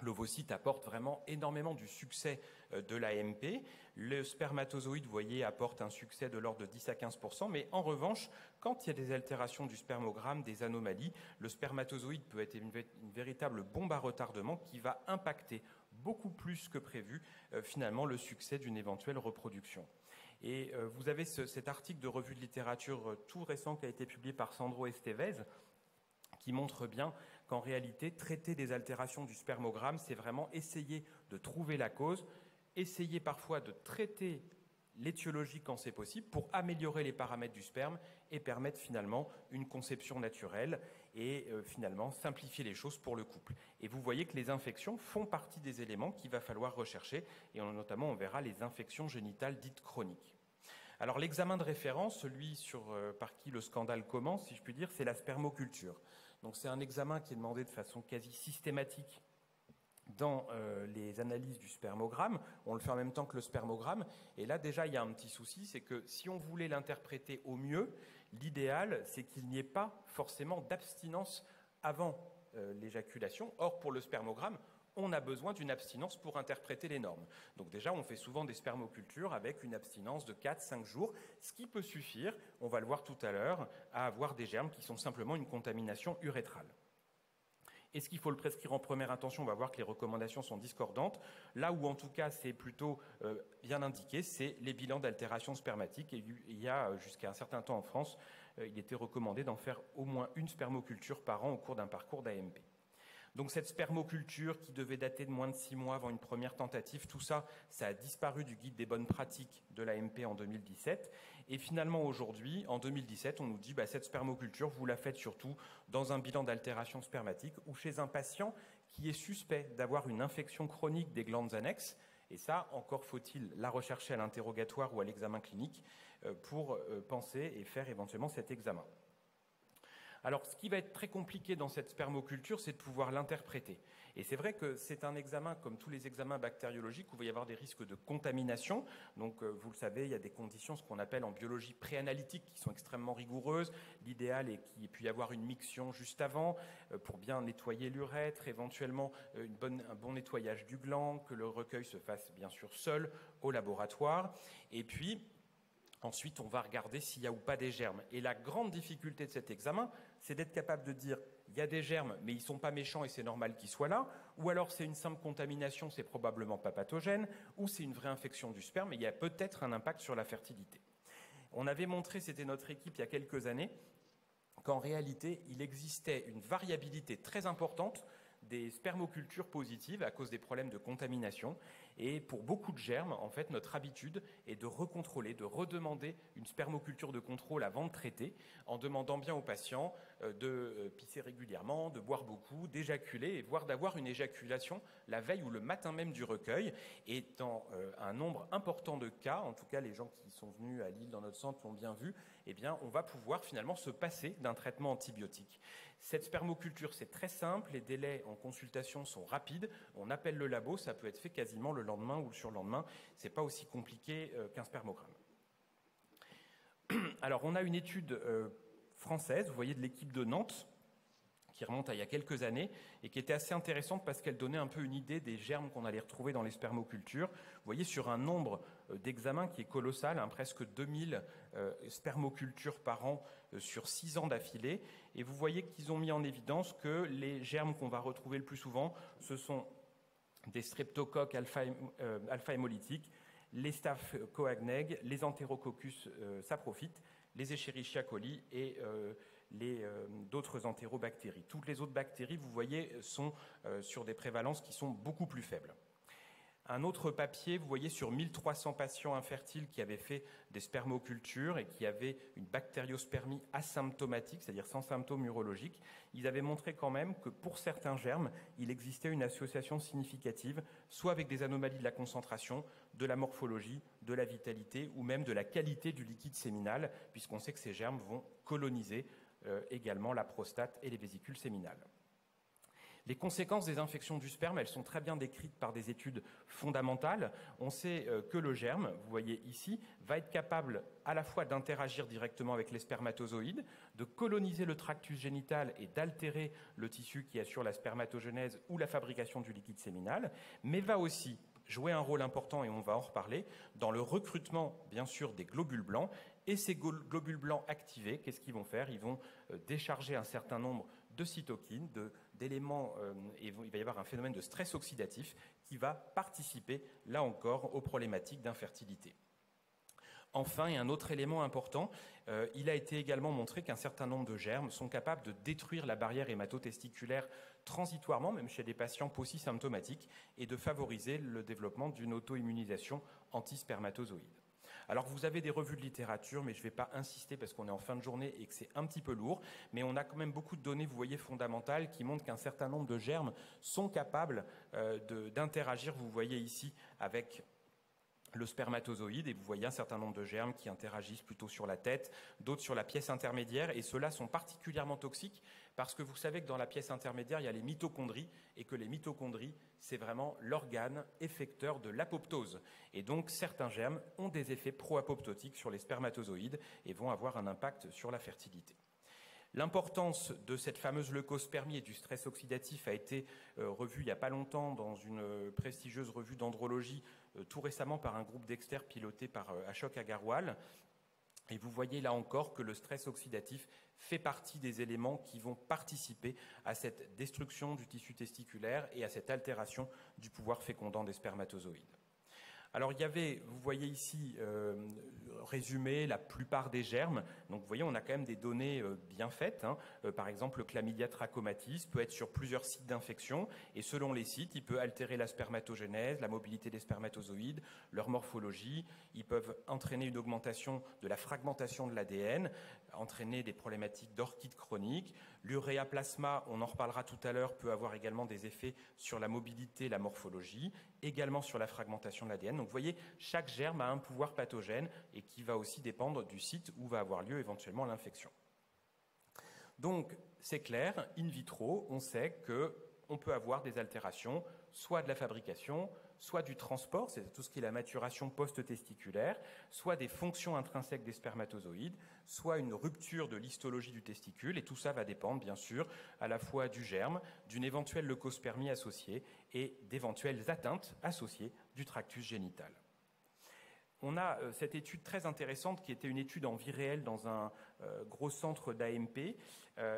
l'ovocyte apporte vraiment énormément du succès de l'AMP. Le spermatozoïde, vous voyez, apporte un succès de l'ordre de 10 à 15%, mais en revanche, quand il y a des altérations du spermogramme, des anomalies, le spermatozoïde peut être une véritable bombe à retardement qui va impacter beaucoup plus que prévu, finalement, le succès d'une éventuelle reproduction. Et vous avez cet article de revue de littérature tout récent qui a été publié par Sandro Estevez, qui montre bien qu'en réalité, traiter des altérations du spermogramme, c'est vraiment essayer de trouver la cause, essayer parfois de traiter l'étiologie quand c'est possible pour améliorer les paramètres du sperme et permettre finalement une conception naturelle et finalement simplifier les choses pour le couple. Et vous voyez que les infections font partie des éléments qu'il va falloir rechercher et notamment on verra les infections génitales dites chroniques. Alors l'examen de référence, celui par qui le scandale commence, si je puis dire, c'est la spermoculture. Donc c'est un examen qui est demandé de façon quasi systématique dans les analyses du spermogramme. On le fait en même temps que le spermogramme. Et là, déjà, il y a un petit souci, c'est que si on voulait l'interpréter au mieux, l'idéal, c'est qu'il n'y ait pas forcément d'abstinence avant l'éjaculation. Or, pour le spermogramme, on a besoin d'une abstinence pour interpréter les normes. Donc déjà, on fait souvent des spermocultures avec une abstinence de 4-5 jours, ce qui peut suffire, on va le voir tout à l'heure, à avoir des germes qui sont simplement une contamination urétrale. Est-ce qu'il faut le prescrire en première intention? On va voir que les recommandations sont discordantes. Là où, en tout cas, c'est plutôt bien indiqué, c'est les bilans d'altération spermatique. Et il y a, jusqu'à un certain temps en France, il était recommandé d'en faire au moins une spermoculture par an au cours d'un parcours d'AMP. Donc cette spermoculture qui devait dater de moins de 6 mois avant une première tentative, tout ça, ça a disparu du guide des bonnes pratiques de l'AMP en 2017. Et finalement aujourd'hui, en 2017, on nous dit cette spermoculture, vous la faites surtout dans un bilan d'altération spermatique ou chez un patient qui est suspect d'avoir une infection chronique des glandes annexes. Et ça, encore faut-il la rechercher à l'interrogatoire ou à l'examen clinique pour penser et faire éventuellement cet examen. Alors, ce qui va être très compliqué dans cette spermoculture, c'est de pouvoir l'interpréter. Et c'est vrai que c'est un examen, comme tous les examens bactériologiques, où il va y avoir des risques de contamination. Donc, vous le savez, il y a des conditions, ce qu'on appelle en biologie préanalytique, qui sont extrêmement rigoureuses. L'idéal est qu'il puisse y avoir une miction juste avant, pour bien nettoyer l'urètre, éventuellement un bon nettoyage du gland, que le recueil se fasse bien sûr seul au laboratoire. Et puis, ensuite, on va regarder s'il y a ou pas des germes. Et la grande difficulté de cet examen, c'est d'être capable de dire il y a des germes, mais ils ne sont pas méchants et c'est normal qu'ils soient là, ou alors c'est une simple contamination, c'est probablement pas pathogène, ou c'est une vraie infection du sperme et il y a peut-être un impact sur la fertilité. On avait montré, c'était notre équipe il y a quelques années, qu'en réalité, il existait une variabilité très importante des spermocultures positives à cause des problèmes de contamination. Et pour beaucoup de germes, en fait, notre habitude est de recontrôler, de redemander une spermoculture de contrôle avant de traiter, en demandant bien aux patients de pisser régulièrement, de boire beaucoup, d'éjaculer, et voire d'avoir une éjaculation la veille ou le matin même du recueil. Et dans un nombre important de cas, en tout cas les gens qui sont venus à Lille dans notre centre l'ont bien vu, eh bien, on va pouvoir finalement se passer d'un traitement antibiotique. Cette spermoculture, c'est très simple, les délais en consultation sont rapides, on appelle le labo, ça peut être fait quasiment le lendemain ou le surlendemain, c'est pas aussi compliqué qu'un spermogramme. Alors, on a une étude française, vous voyez, de l'équipe de Nantes, qui remonte à il y a quelques années et qui était assez intéressante parce qu'elle donnait un peu une idée des germes qu'on allait retrouver dans les spermocultures. Vous voyez, sur un nombre d'examens qui est colossal, presque 2000 spermocultures par an sur 6 ans d'affilée. Et vous voyez qu'ils ont mis en évidence que les germes qu'on va retrouver le plus souvent, ce sont des streptocoques alpha-hémolytiques, les staph coagnegs, les enterococcus saprophytes, les Escherichia coli et d'autres entérobactéries. Toutes les autres bactéries, vous voyez, sont sur des prévalences qui sont beaucoup plus faibles. Un autre papier, vous voyez, sur 1300 patients infertiles qui avaient fait des spermocultures et qui avaient une bactériospermie asymptomatique, c'est-à-dire sans symptômes urologiques, ils avaient montré quand même que pour certains germes, il existait une association significative, soit avec des anomalies de la concentration, de la morphologie, de la vitalité ou même de la qualité du liquide séminal, puisqu'on sait que ces germes vont coloniser également la prostate et les vésicules séminales. Les conséquences des infections du sperme, elles sont très bien décrites par des études fondamentales. On sait que le germe, vous voyez ici, va être capable à la fois d'interagir directement avec les spermatozoïdes, de coloniser le tractus génital et d'altérer le tissu qui assure la spermatogénèse ou la fabrication du liquide séminal, mais va aussi jouer un rôle important, et on va en reparler, dans le recrutement, bien sûr, des globules blancs. Et ces globules blancs activés, qu'est-ce qu'ils vont faire? Ils vont décharger un certain nombre de cytokines, d'éléments, et il va y avoir un phénomène de stress oxydatif qui va participer, là encore, aux problématiques d'infertilité. Enfin, et un autre élément important, il a été également montré qu'un certain nombre de germes sont capables de détruire la barrière hématotesticulaire transitoirement, même chez des patients paucisymptomatiques, et de favoriser le développement d'une auto-immunisation anti-spermatozoïde. Alors vous avez des revues de littérature, mais je ne vais pas insister parce qu'on est en fin de journée et que c'est un petit peu lourd, mais on a quand même beaucoup de données, vous voyez, fondamentales qui montrent qu'un certain nombre de germes sont capables d'interagir, vous voyez ici, avec le spermatozoïde, et vous voyez un certain nombre de germes qui interagissent plutôt sur la tête, d'autres sur la pièce intermédiaire, et ceux-là sont particulièrement toxiques parce que vous savez que dans la pièce intermédiaire, il y a les mitochondries, et que les mitochondries, c'est vraiment l'organe effecteur de l'apoptose. Et donc, certains germes ont des effets pro-apoptotiques sur les spermatozoïdes et vont avoir un impact sur la fertilité. L'importance de cette fameuse leucospermie et du stress oxydatif a été revue il n'y a pas longtemps dans une prestigieuse revue d'andrologie, tout récemment par un groupe d'experts piloté par Ashok Agarwal. Et vous voyez là encore que le stress oxydatif fait partie des éléments qui vont participer à cette destruction du tissu testiculaire et à cette altération du pouvoir fécondant des spermatozoïdes. Alors il y avait, vous voyez ici, résumé la plupart des germes. Donc vous voyez, on a quand même des données bien faites. Par exemple, le chlamydia trachomatis peut être sur plusieurs sites d'infection et selon les sites, il peut altérer la spermatogénèse, la mobilité des spermatozoïdes, leur morphologie. Ils peuvent entraîner une augmentation de la fragmentation de l'ADN, entraîner des problématiques d'orchite chronique. L'uréaplasma, on en reparlera tout à l'heure, peut avoir également des effets sur la mobilité, la morphologie, également sur la fragmentation de l'ADN. Donc vous voyez, chaque germe a un pouvoir pathogène et qui va aussi dépendre du site où va avoir lieu éventuellement l'infection. Donc c'est clair, in vitro, on sait qu'on peut avoir des altérations, soit de la fabrication, soit du transport, c'est tout ce qui est la maturation post-testiculaire, soit des fonctions intrinsèques des spermatozoïdes, soit une rupture de l'histologie du testicule, et tout ça va dépendre, bien sûr, à la fois du germe, d'une éventuelle leucospermie associée et d'éventuelles atteintes associées du tractus génital. On a cette étude très intéressante qui était une étude en vie réelle dans un gros centre d'AMP.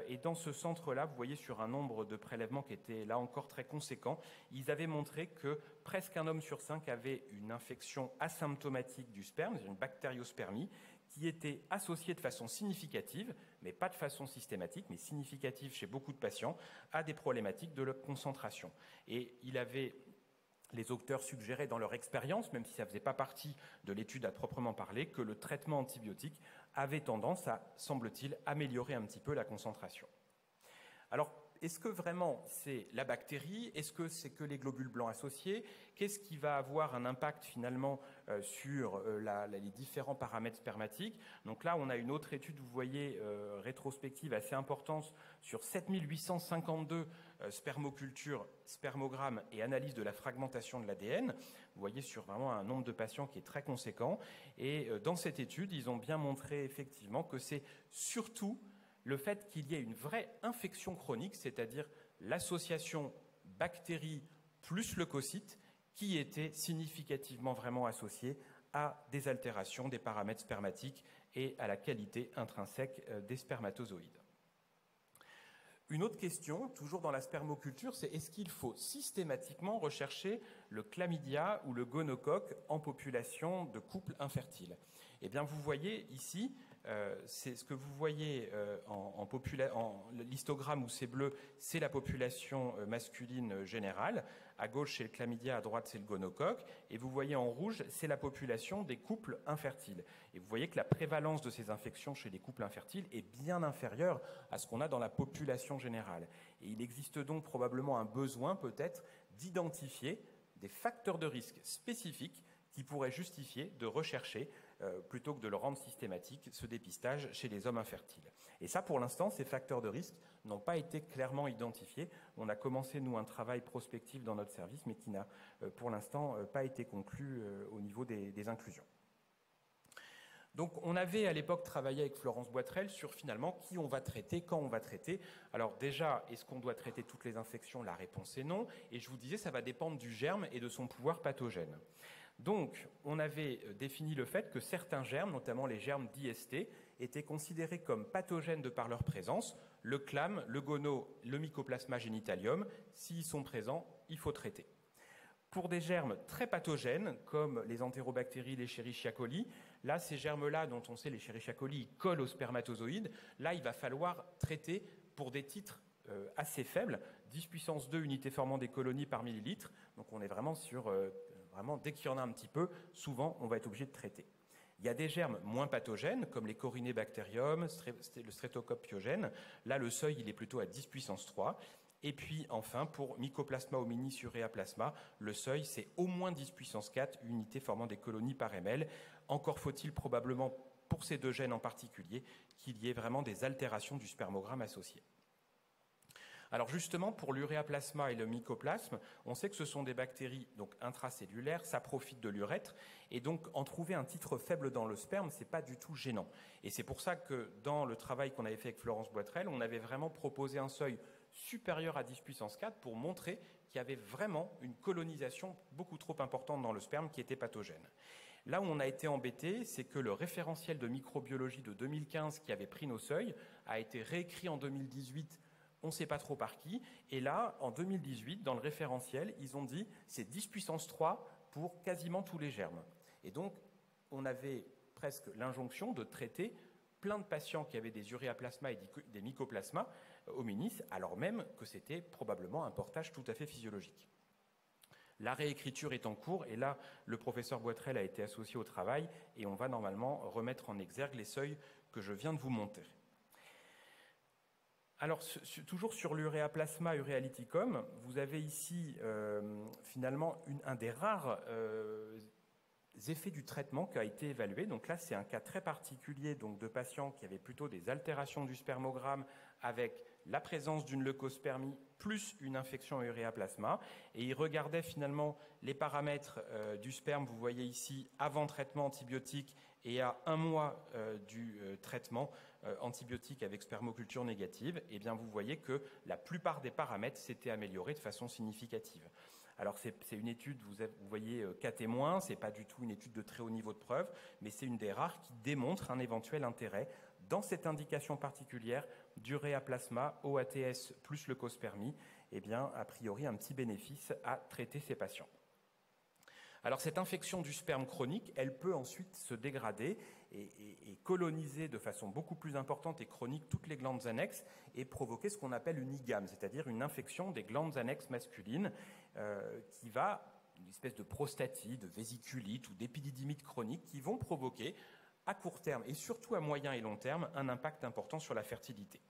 Et dans ce centre-là, vous voyez sur un nombre de prélèvements qui était là encore très conséquent, ils avaient montré que presque un homme sur 5 avait une infection asymptomatique du sperme, une bactériospermie, qui était associée de façon significative, mais pas de façon systématique, mais significative chez beaucoup de patients, à des problématiques de concentration. Et les auteurs suggéraient dans leur expérience, même si ça ne faisait pas partie de l'étude à proprement parler, que le traitement antibiotique avait tendance à, semble-t-il, améliorer un petit peu la concentration. Alors, est-ce que vraiment c'est la bactérie? Est-ce que c'est que les globules blancs associés? Qu'est-ce qui va avoir un impact finalement sur les différents paramètres spermatiques? Donc là, on a une autre étude, vous voyez, rétrospective assez importante sur 7852 spermocultures, spermogrammes et analyse de la fragmentation de l'ADN. Vous voyez sur vraiment un nombre de patients qui est très conséquent. Et dans cette étude, ils ont bien montré effectivement que c'est surtout le fait qu'il y ait une vraie infection chronique, c'est-à-dire l'association bactérie plus leucocyte, qui était significativement vraiment associée à des altérations des paramètres spermatiques et à la qualité intrinsèque des spermatozoïdes. Une autre question, toujours dans la spermoculture, c'est est-ce qu'il faut systématiquement rechercher le chlamydia ou le gonocoque en population de couples infertiles? Eh bien, vous voyez ici, c'est ce que vous voyez en l'histogramme où c'est bleu, c'est la population masculine générale. À gauche, c'est le chlamydia, à droite, c'est le gonocoque. Et vous voyez en rouge, c'est la population des couples infertiles. Et vous voyez que la prévalence de ces infections chez les couples infertiles est bien inférieure à ce qu'on a dans la population générale. Et il existe donc probablement un besoin, peut-être, d'identifier des facteurs de risque spécifiques qui pourraient justifier de rechercher, plutôt que de le rendre systématique, ce dépistage chez les hommes infertiles. Et ça, pour l'instant, ces facteurs de risque n'ont pas été clairement identifiés. On a commencé, nous, un travail prospectif dans notre service, mais qui n'a, pour l'instant, pas été conclu au niveau des inclusions. Donc, on avait à l'époque travaillé avec Florence Boitrel sur finalement qui on va traiter, quand on va traiter. Alors déjà, est-ce qu'on doit traiter toutes les infections? La réponse est non. Et je vous disais, ça va dépendre du germe et de son pouvoir pathogène. Donc, on avait défini le fait que certains germes, notamment les germes d'IST, étaient considérés comme pathogènes de par leur présence. Le chlam, le gono, le mycoplasma génitalium, s'ils sont présents, il faut traiter. Pour des germes très pathogènes, comme les entérobactéries, les Escherichia coli, là, ces germes-là, dont on sait les Escherichia coli, ils collent aux spermatozoïdes. Là, il va falloir traiter pour des titres assez faibles, 10 puissance 2 unités formant des colonies par millilitre. Donc, on est vraiment sur... Vraiment, dès qu'il y en a un petit peu, souvent, on va être obligé de traiter. Il y a des germes moins pathogènes, comme les Corynebacterium, le Streptocoque pyogène. Là, le seuil, il est plutôt à 10 puissance 3. Et puis, enfin, pour Mycoplasma hominis ureaplasma, le seuil, c'est au moins 10 puissance 4 unités formant des colonies par ml. Encore faut-il probablement, pour ces deux gènes en particulier, qu'il y ait vraiment des altérations du spermogramme associées. Alors justement, pour l'uréaplasma et le mycoplasme, on sait que ce sont des bactéries donc intracellulaires, ça profite de l'urètre, et donc en trouver un titre faible dans le sperme, c'est pas du tout gênant. Et c'est pour ça que dans le travail qu'on avait fait avec Florence Boitrel, on avait vraiment proposé un seuil supérieur à 10 puissance 4 pour montrer qu'il y avait vraiment une colonisation beaucoup trop importante dans le sperme qui était pathogène. Là où on a été embêté, c'est que le référentiel de microbiologie de 2015 qui avait pris nos seuils a été réécrit en 2018. On ne sait pas trop par qui. Et là, en 2018, dans le référentiel, ils ont dit c'est 10 puissance 3 pour quasiment tous les germes. Et donc, on avait presque l'injonction de traiter plein de patients qui avaient des uréaplasmas et des mycoplasmas hominis, alors même que c'était probablement un portage tout à fait physiologique. La réécriture est en cours, et là, le professeur Boitrel a été associé au travail, et on va normalement remettre en exergue les seuils que je viens de vous montrer. Alors, toujours sur l'uréaplasma uréalyticum, vous avez ici finalement un des rares effets du traitement qui a été évalué. Donc là, c'est un cas très particulier donc, de patients qui avaient plutôt des altérations du spermogramme avec la présence d'une leucospermie plus une infection uréaplasma. Et ils regardaient finalement les paramètres du sperme, vous voyez ici, avant traitement antibiotique et à 1 mois du traitement antibiotique avec spermoculture négative, eh bien vous voyez que la plupart des paramètres s'étaient améliorés de façon significative. Alors c'est une étude, vous voyez 4 témoins, c'est pas du tout une étude de très haut niveau de preuve, mais c'est une des rares qui démontre un éventuel intérêt dans cette indication particulière d'uréaplasma, OATS plus leucospermie, eh bien a priori un petit bénéfice à traiter ces patients. Alors cette infection du sperme chronique, elle peut ensuite se dégrader et coloniser de façon beaucoup plus importante et chronique toutes les glandes annexes et provoquer ce qu'on appelle une IGAM, c'est-à-dire une infection des glandes annexes masculines qui va, une espèce de prostatite, de vésiculite ou d'épididymite chronique qui vont provoquer à court terme et surtout à moyen et long terme un impact important sur la fertilité.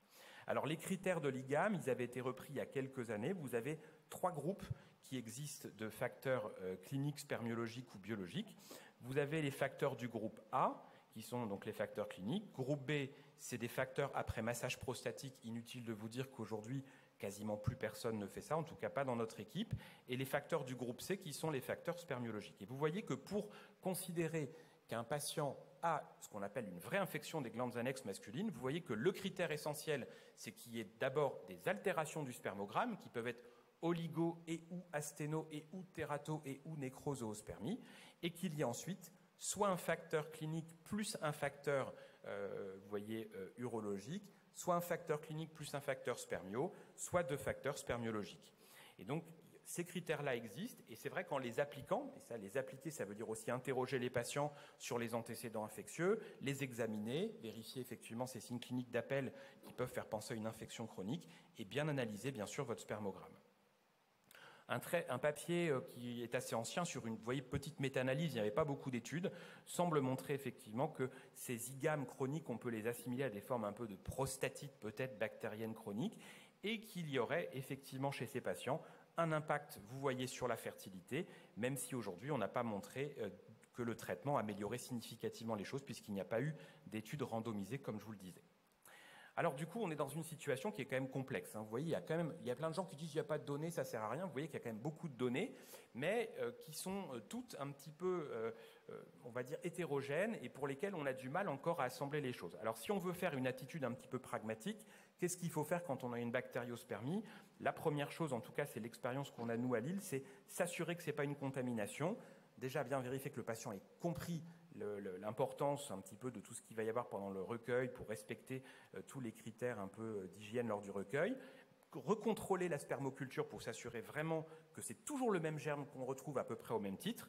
Alors les critères de l'IGAM, ils avaient été repris il y a quelques années. Vous avez 3 groupes qui existent de facteurs cliniques, spermiologiques ou biologiques. Vous avez les facteurs du groupe A, qui sont donc les facteurs cliniques. Groupe B, c'est des facteurs après massage prostatique. Inutile de vous dire qu'aujourd'hui, quasiment plus personne ne fait ça, en tout cas pas dans notre équipe. Et les facteurs du groupe C, qui sont les facteurs spermiologiques. Et vous voyez que pour considérer qu'un patient a ce qu'on appelle une vraie infection des glandes annexes masculines, vous voyez que le critère essentiel, c'est qu'il y ait d'abord des altérations du spermogramme qui peuvent être oligo et ou asténo et ou térato et ou nécrozoospermie, et qu'il y ait ensuite soit un facteur clinique plus un facteur, vous voyez, urologique, soit un facteur clinique plus un facteur spermio, soit 2 facteurs spermiologiques. Et donc, ces critères-là existent, et c'est vrai qu'en les appliquant, et ça, les appliquer, ça veut dire aussi interroger les patients sur les antécédents infectieux, les examiner, vérifier effectivement ces signes cliniques d'appel qui peuvent faire penser à une infection chronique, et bien analyser, bien sûr, votre spermogramme. Un papier qui est assez ancien sur une, vous voyez, petite méta-analyse, il n'y avait pas beaucoup d'études, semble montrer effectivement que ces IgAM chroniques, on peut les assimiler à des formes un peu de prostatite peut-être bactérienne chronique, et qu'il y aurait effectivement chez ces patients un impact, vous voyez, sur la fertilité, même si aujourd'hui on n'a pas montré que le traitement améliorait significativement les choses, puisqu'il n'y a pas eu d'études randomisées, comme je vous le disais. Alors du coup, on est dans une situation qui est quand même complexe. Vous voyez, il y a plein de gens qui disent qu'il n'y a pas de données, ça ne sert à rien. Vous voyez qu'il y a quand même beaucoup de données, mais qui sont toutes un petit peu, on va dire, hétérogènes et pour lesquelles on a du mal encore à assembler les choses. Alors si on veut faire une attitude un petit peu pragmatique, qu'est-ce qu'il faut faire quand on a une bactériospermie? La première chose, en tout cas, c'est l'expérience qu'on a nous à Lille, c'est s'assurer que ce n'est pas une contamination. Déjà bien vérifier que le patient ait compris l'importance un petit peu de tout ce qu'il va y avoir pendant le recueil pour respecter tous les critères un peu d'hygiène lors du recueil. Recontrôler la spermoculture pour s'assurer vraiment que c'est toujours le même germe qu'on retrouve à peu près au même titre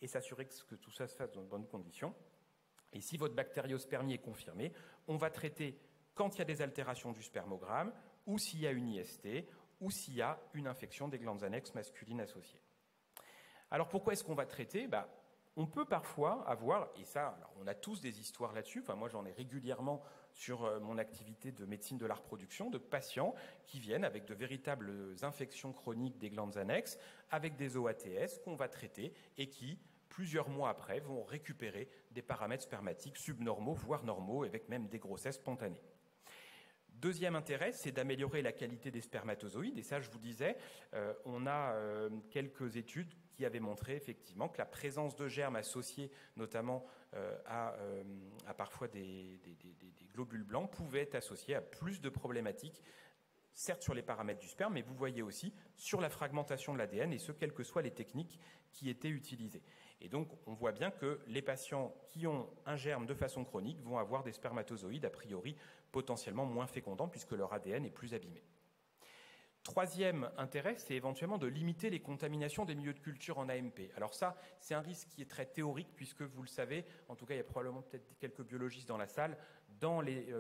et s'assurer que tout ça se fasse dans de bonnes conditions. Et si votre bactériospermie est confirmée, on va traiter quand il y a des altérations du spermogramme ou s'il y a une IST ou s'il y a une infection des glandes annexes masculines associées. Alors pourquoi est-ce qu'on va traiter? On peut parfois avoir, et ça, alors on a tous des histoires là-dessus, moi j'en ai régulièrement sur mon activité de médecine de la reproduction, de patients qui viennent avec de véritables infections chroniques des glandes annexes, avec des OATS qu'on va traiter et qui, plusieurs mois après, vont récupérer des paramètres spermatiques subnormaux, voire normaux, avec même des grossesses spontanées. Deuxième intérêt, c'est d'améliorer la qualité des spermatozoïdes. Et ça, je vous disais, on a quelques études qui avaient montré effectivement que la présence de germes associés notamment à parfois des globules blancs pouvait être associée à plus de problématiques, certes sur les paramètres du sperme, mais vous voyez aussi sur la fragmentation de l'ADN, et ce, quelles que soient les techniques qui étaient utilisées. Et donc, on voit bien que les patients qui ont un germe de façon chronique vont avoir des spermatozoïdes a priori potentiellement moins fécondants puisque leur ADN est plus abîmé. Troisième intérêt, c'est éventuellement de limiter les contaminations des milieux de culture en AMP. Alors ça, c'est un risque qui est très théorique puisque vous le savez, en tout cas il y a probablement peut-être quelques biologistes dans la salle, dans les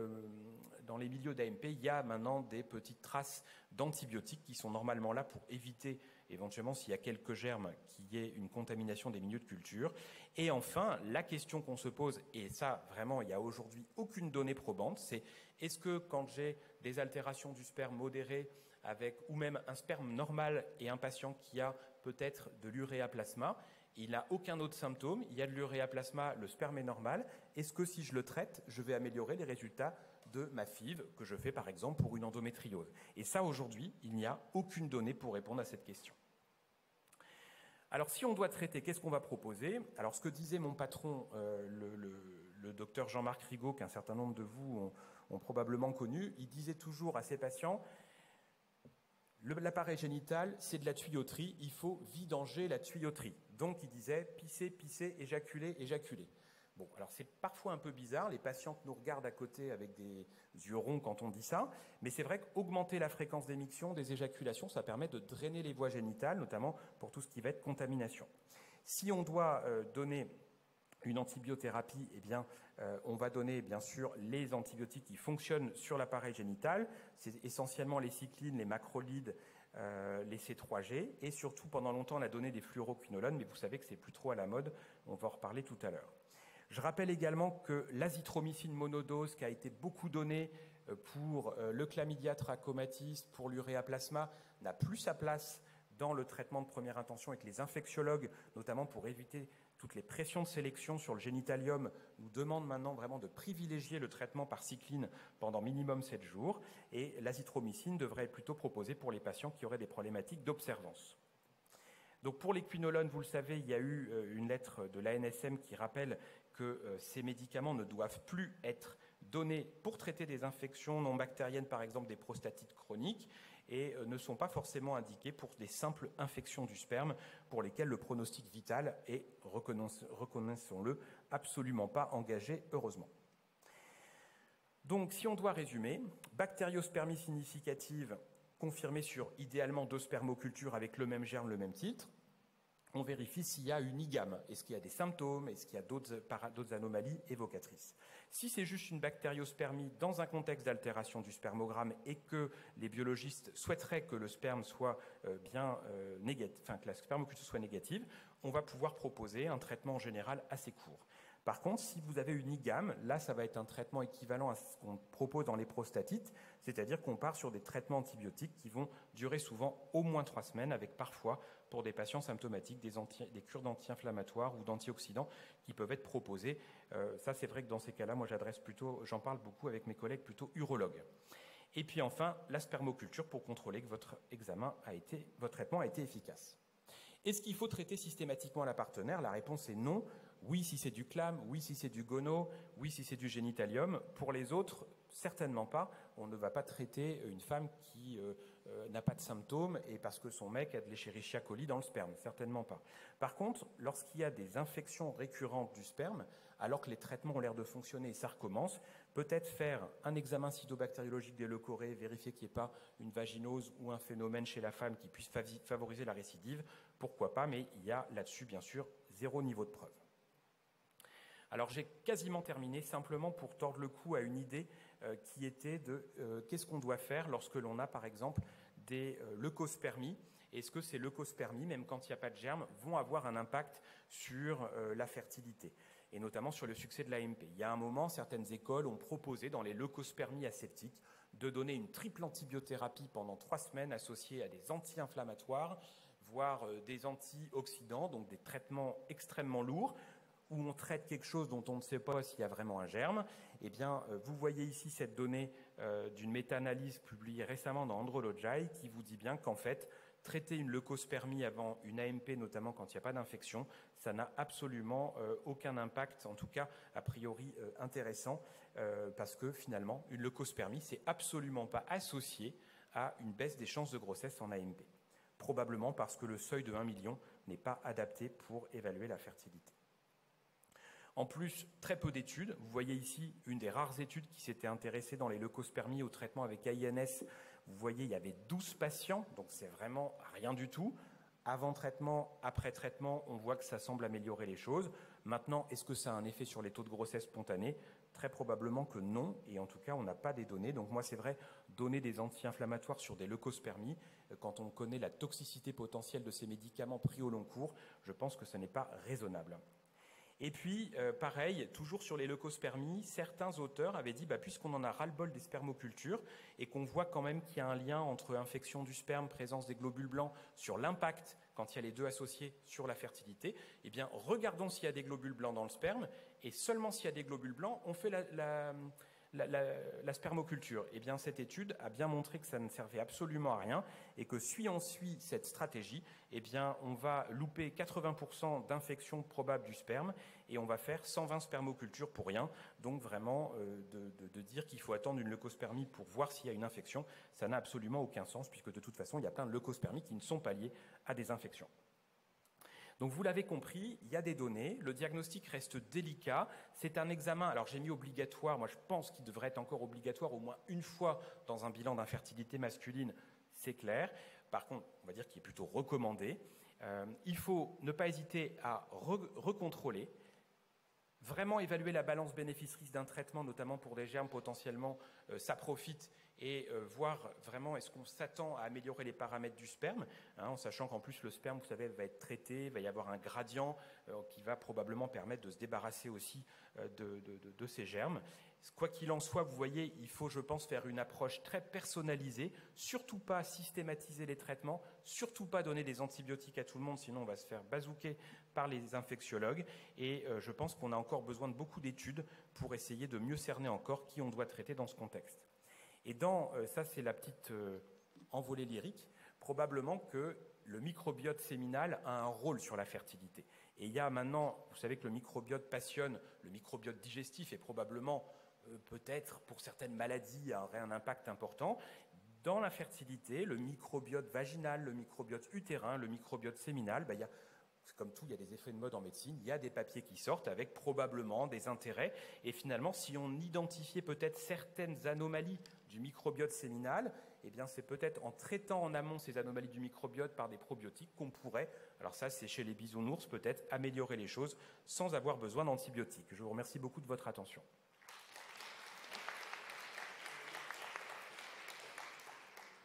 milieux d'AMP, il y a maintenant des petites traces d'antibiotiques qui sont normalement là pour éviter éventuellement s'il y a quelques germes qu'il y ait une contamination des milieux de culture. Et enfin, la question qu'on se pose, et ça vraiment il n'y a aujourd'hui aucune donnée probante, c'est est-ce que quand j'ai des altérations du sperme modérées ou même un sperme normal et un patient qui a peut-être de l'uréaplasma, il n'a aucun autre symptôme, il y a de l'uréaplasma, le sperme est normal, est-ce que si je le traite, je vais améliorer les résultats de ma FIV que je fais par exemple pour une endométriose? Et ça aujourd'hui, il n'y a aucune donnée pour répondre à cette question. Alors si on doit traiter, qu'est-ce qu'on va proposer? Alors ce que disait mon patron, le docteur Jean-Marc Rigaud, qu'un certain nombre de vous ont probablement connu, il disait toujours à ses patients: l'appareil génital, c'est de la tuyauterie, il faut vidanger la tuyauterie. Donc, il disait pisser, pisser, éjaculer, éjaculer. Bon, alors c'est parfois un peu bizarre, les patientes nous regardent à côté avec des yeux ronds quand on dit ça, mais c'est vrai qu'augmenter la fréquence d'émission des éjaculations, ça permet de drainer les voies génitales, notamment pour tout ce qui va être contamination. Si on doit donner une antibiothérapie, eh bien, on va donner bien sûr les antibiotiques qui fonctionnent sur l'appareil génital. C'est essentiellement les cyclines, les macrolides, les C3G. Et surtout, pendant longtemps, on a donné des fluoroquinolones, mais vous savez que c'est plus trop à la mode. On va en reparler tout à l'heure. Je rappelle également que l'azithromycine monodose, qui a été beaucoup donnée pour le chlamydia trachomatis, pour l'uréaplasma, n'a plus sa place dans le traitement de première intention avec les infectiologues, notamment pour éviter toutes les pressions de sélection sur le génitalium, nous demandent maintenant vraiment de privilégier le traitement par cycline pendant minimum 7 jours. Et l'azithromycine devrait être plutôt proposée pour les patients qui auraient des problématiques d'observance. Donc pour les quinolones, vous le savez, il y a eu une lettre de l'ANSM qui rappelle que ces médicaments ne doivent plus être donnés pour traiter des infections non bactériennes, par exemple des prostatites chroniques, et ne sont pas forcément indiqués pour des simples infections du sperme pour lesquelles le pronostic vital est, reconnaissons-le, absolument pas engagé, heureusement. Donc, si on doit résumer, bactériospermie significative confirmer sur idéalement 2 spermocultures avec le même germe, le même titre. On vérifie s'il y a une IgAM, est-ce qu'il y a des symptômes, est-ce qu'il y a d'autres anomalies évocatrices. Si c'est juste une bactériospermie dans un contexte d'altération du spermogramme et que les biologistes souhaiteraient que le sperme soit que la spermoculture soit négative, on va pouvoir proposer un traitement en général assez court. Par contre, si vous avez une IgAM, là, ça va être un traitement équivalent à ce qu'on propose dans les prostatites, c'est-à-dire qu'on part sur des traitements antibiotiques qui vont durer souvent au moins 3 semaines, avec parfois, pour des patients symptomatiques, des cures d'anti-inflammatoires ou d'antioxydants qui peuvent être proposées. Ça, c'est vrai que dans ces cas-là, moi, j'en parle beaucoup avec mes collègues plutôt urologues. Et puis enfin, la spermoculture pour contrôler que votre traitement a été efficace. Est-ce qu'il faut traiter systématiquement la partenaire? La réponse est non. Oui, si c'est du clam, oui, si c'est du gono, oui, si c'est du génitalium. Pour les autres, certainement pas. On ne va pas traiter une femme qui n'a pas de symptômes et parce que son mec a de l'Escherichia coli dans le sperme. Certainement pas. Par contre, lorsqu'il y a des infections récurrentes du sperme, alors que les traitements ont l'air de fonctionner et ça recommence, peut-être faire un examen cytobactériologique des leucorrhées, vérifier qu'il n'y ait pas une vaginose ou un phénomène chez la femme qui puisse favoriser la récidive. Pourquoi pas, mais il y a là-dessus, bien sûr, 0 niveau de preuve. Alors j'ai quasiment terminé, simplement pour tordre le cou à une idée qui était de qu'est-ce qu'on doit faire lorsque l'on a par exemple des leucospermies. Est-ce que ces leucospermies, même quand il n'y a pas de germe, vont avoir un impact sur la fertilité et notamment sur le succès de l'AMP? Il y a un moment, certaines écoles ont proposé dans les leucospermies aseptiques de donner une triple antibiothérapie pendant 3 semaines associée à des anti-inflammatoires, voire des antioxydants, donc des traitements extrêmement lourds, où on traite quelque chose dont on ne sait pas s'il y a vraiment un germe. Eh bien, vous voyez ici cette donnée d'une méta-analyse publiée récemment dans Andrology qui vous dit bien qu'en fait, traiter une leucospermie avant une AMP, notamment quand il n'y a pas d'infection, ça n'a absolument aucun impact, en tout cas a priori intéressant, parce que finalement, une leucospermie, c'est absolument pas associé à une baisse des chances de grossesse en AMP. Probablement parce que le seuil de 1 million n'est pas adapté pour évaluer la fertilité. En plus, très peu d'études. Vous voyez ici une des rares études qui s'était intéressée dans les leucospermies au traitement avec AINS. Vous voyez, il y avait 12 patients, donc c'est vraiment rien du tout. Avant traitement, après traitement, on voit que ça semble améliorer les choses. Maintenant, est-ce que ça a un effet sur les taux de grossesse spontanée? Très probablement que non, et en tout cas, on n'a pas des données. Donc moi, c'est vrai, donner des anti-inflammatoires sur des leucospermies, quand on connaît la toxicité potentielle de ces médicaments pris au long cours, je pense que ce n'est pas raisonnable. Et puis, pareil, toujours sur les leucospermies, certains auteurs avaient dit, puisqu'on en a ras-le-bol des spermocultures et qu'on voit quand même qu'il y a un lien entre infection du sperme, présence des globules blancs, sur l'impact, quand il y a les deux associés, sur la fertilité, eh bien, regardons s'il y a des globules blancs dans le sperme, et seulement s'il y a des globules blancs, on fait la spermoculture. Eh bien, cette étude a bien montré que ça ne servait absolument à rien et que si on suit cette stratégie, eh bien, on va louper 80% d'infections probables du sperme et on va faire 120 spermocultures pour rien. Donc, vraiment, de dire qu'il faut attendre une leucospermie pour voir s'il y a une infection, ça n'a absolument aucun sens puisque de toute façon, il y a plein de leucospermies qui ne sont pas liées à des infections. Donc vous l'avez compris, il y a des données, le diagnostic reste délicat, c'est un examen, alors j'ai mis obligatoire, moi je pense qu'il devrait être encore obligatoire au moins une fois dans un bilan d'infertilité masculine, c'est clair. Par contre, on va dire qu'il est plutôt recommandé. Il faut ne pas hésiter à recontrôler, vraiment évaluer la balance bénéfice-risque d'un traitement, notamment pour des germes potentiellement saprophite, et voir vraiment est-ce qu'on s'attend à améliorer les paramètres du sperme, en sachant qu'en plus le sperme, vous savez, va être traité, il va y avoir un gradient qui va probablement permettre de se débarrasser aussi de ces germes. Quoi qu'il en soit, vous voyez, il faut, je pense, faire une approche très personnalisée, surtout pas systématiser les traitements, surtout pas donner des antibiotiques à tout le monde, sinon on va se faire bazooker par les infectiologues, et je pense qu'on a encore besoin de beaucoup d'études pour essayer de mieux cerner encore qui on doit traiter dans ce contexte. Et ça c'est la petite envolée lyrique, probablement que le microbiote séminal a un rôle sur la fertilité. Et il y a maintenant, vous savez que le microbiote passionne, le microbiote digestif est probablement, peut-être pour certaines maladies, aurait un impact important. Dans la fertilité, le microbiote vaginal, le microbiote utérin, le microbiote séminal, comme tout, il y a des effets de mode en médecine, il y a des papiers qui sortent avec probablement des intérêts. Et finalement, si on identifiait peut-être certaines anomalies du microbiote séminal, eh bien c'est peut-être en traitant en amont ces anomalies du microbiote par des probiotiques qu'on pourrait, alors ça c'est chez les bisounours peut-être, améliorer les choses sans avoir besoin d'antibiotiques. Je vous remercie beaucoup de votre attention.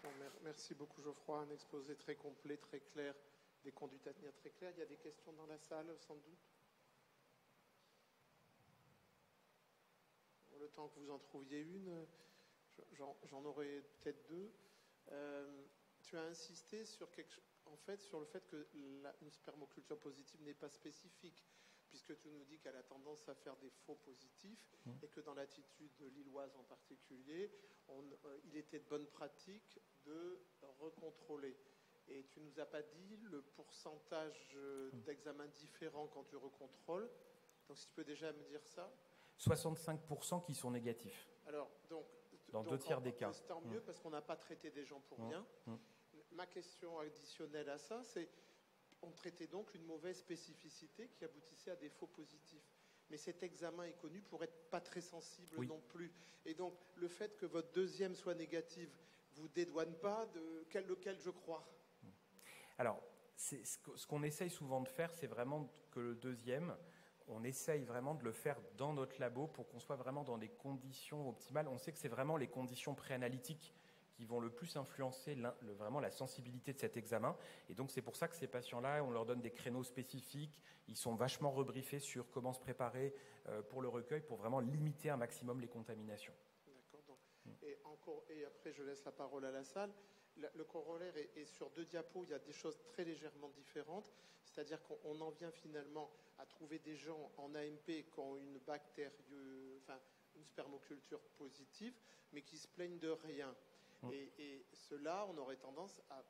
Bon, merci beaucoup Geoffroy, un exposé très complet, très clair, des conduites à tenir très claires. Il y a des questions dans la salle sans doute? Le temps que vous en trouviez une, j'en aurai peut-être deux. Tu as insisté sur sur le fait que une spermoculture positive n'est pas spécifique, puisque tu nous dis qu'elle a tendance à faire des faux positifs et que dans l'attitude lilloise en particulier, il était de bonne pratique de recontrôler. Et tu ne nous as pas dit le pourcentage d'examens différents quand tu recontrôles. Donc si tu peux déjà me dire ça. 65% qui sont négatifs. Alors, dans 2 tiers des cas. C'est tant mieux parce qu'on n'a pas traité des gens pour rien. Ma question additionnelle à ça, c'est on traitait donc une mauvaise spécificité qui aboutissait à des faux positifs. Mais cet examen est connu pour être pas très sensible non plus. Et donc, le fait que votre deuxième soit négative vous dédouane pas de lequel je crois. Alors, ce qu'on essaye souvent de faire, c'est vraiment que le deuxième, on essaye vraiment de le faire dans notre labo pour qu'on soit vraiment dans des conditions optimales. On sait que c'est vraiment les conditions préanalytiques qui vont le plus influencer vraiment la sensibilité de cet examen. Et donc, c'est pour ça que ces patients-là, on leur donne des créneaux spécifiques. Ils sont vachement rebriefés sur comment se préparer pour le recueil pour vraiment limiter un maximum les contaminations. D'accord. Et après, je laisse la parole à la salle. Le corollaire est sur 2 diapos. Il y a des choses très légèrement différentes. C'est-à-dire qu'on en vient finalement à trouver des gens en AMP qui ont une une spermoculture positive, mais qui se plaignent de rien. Et ceux-là, on aurait tendance à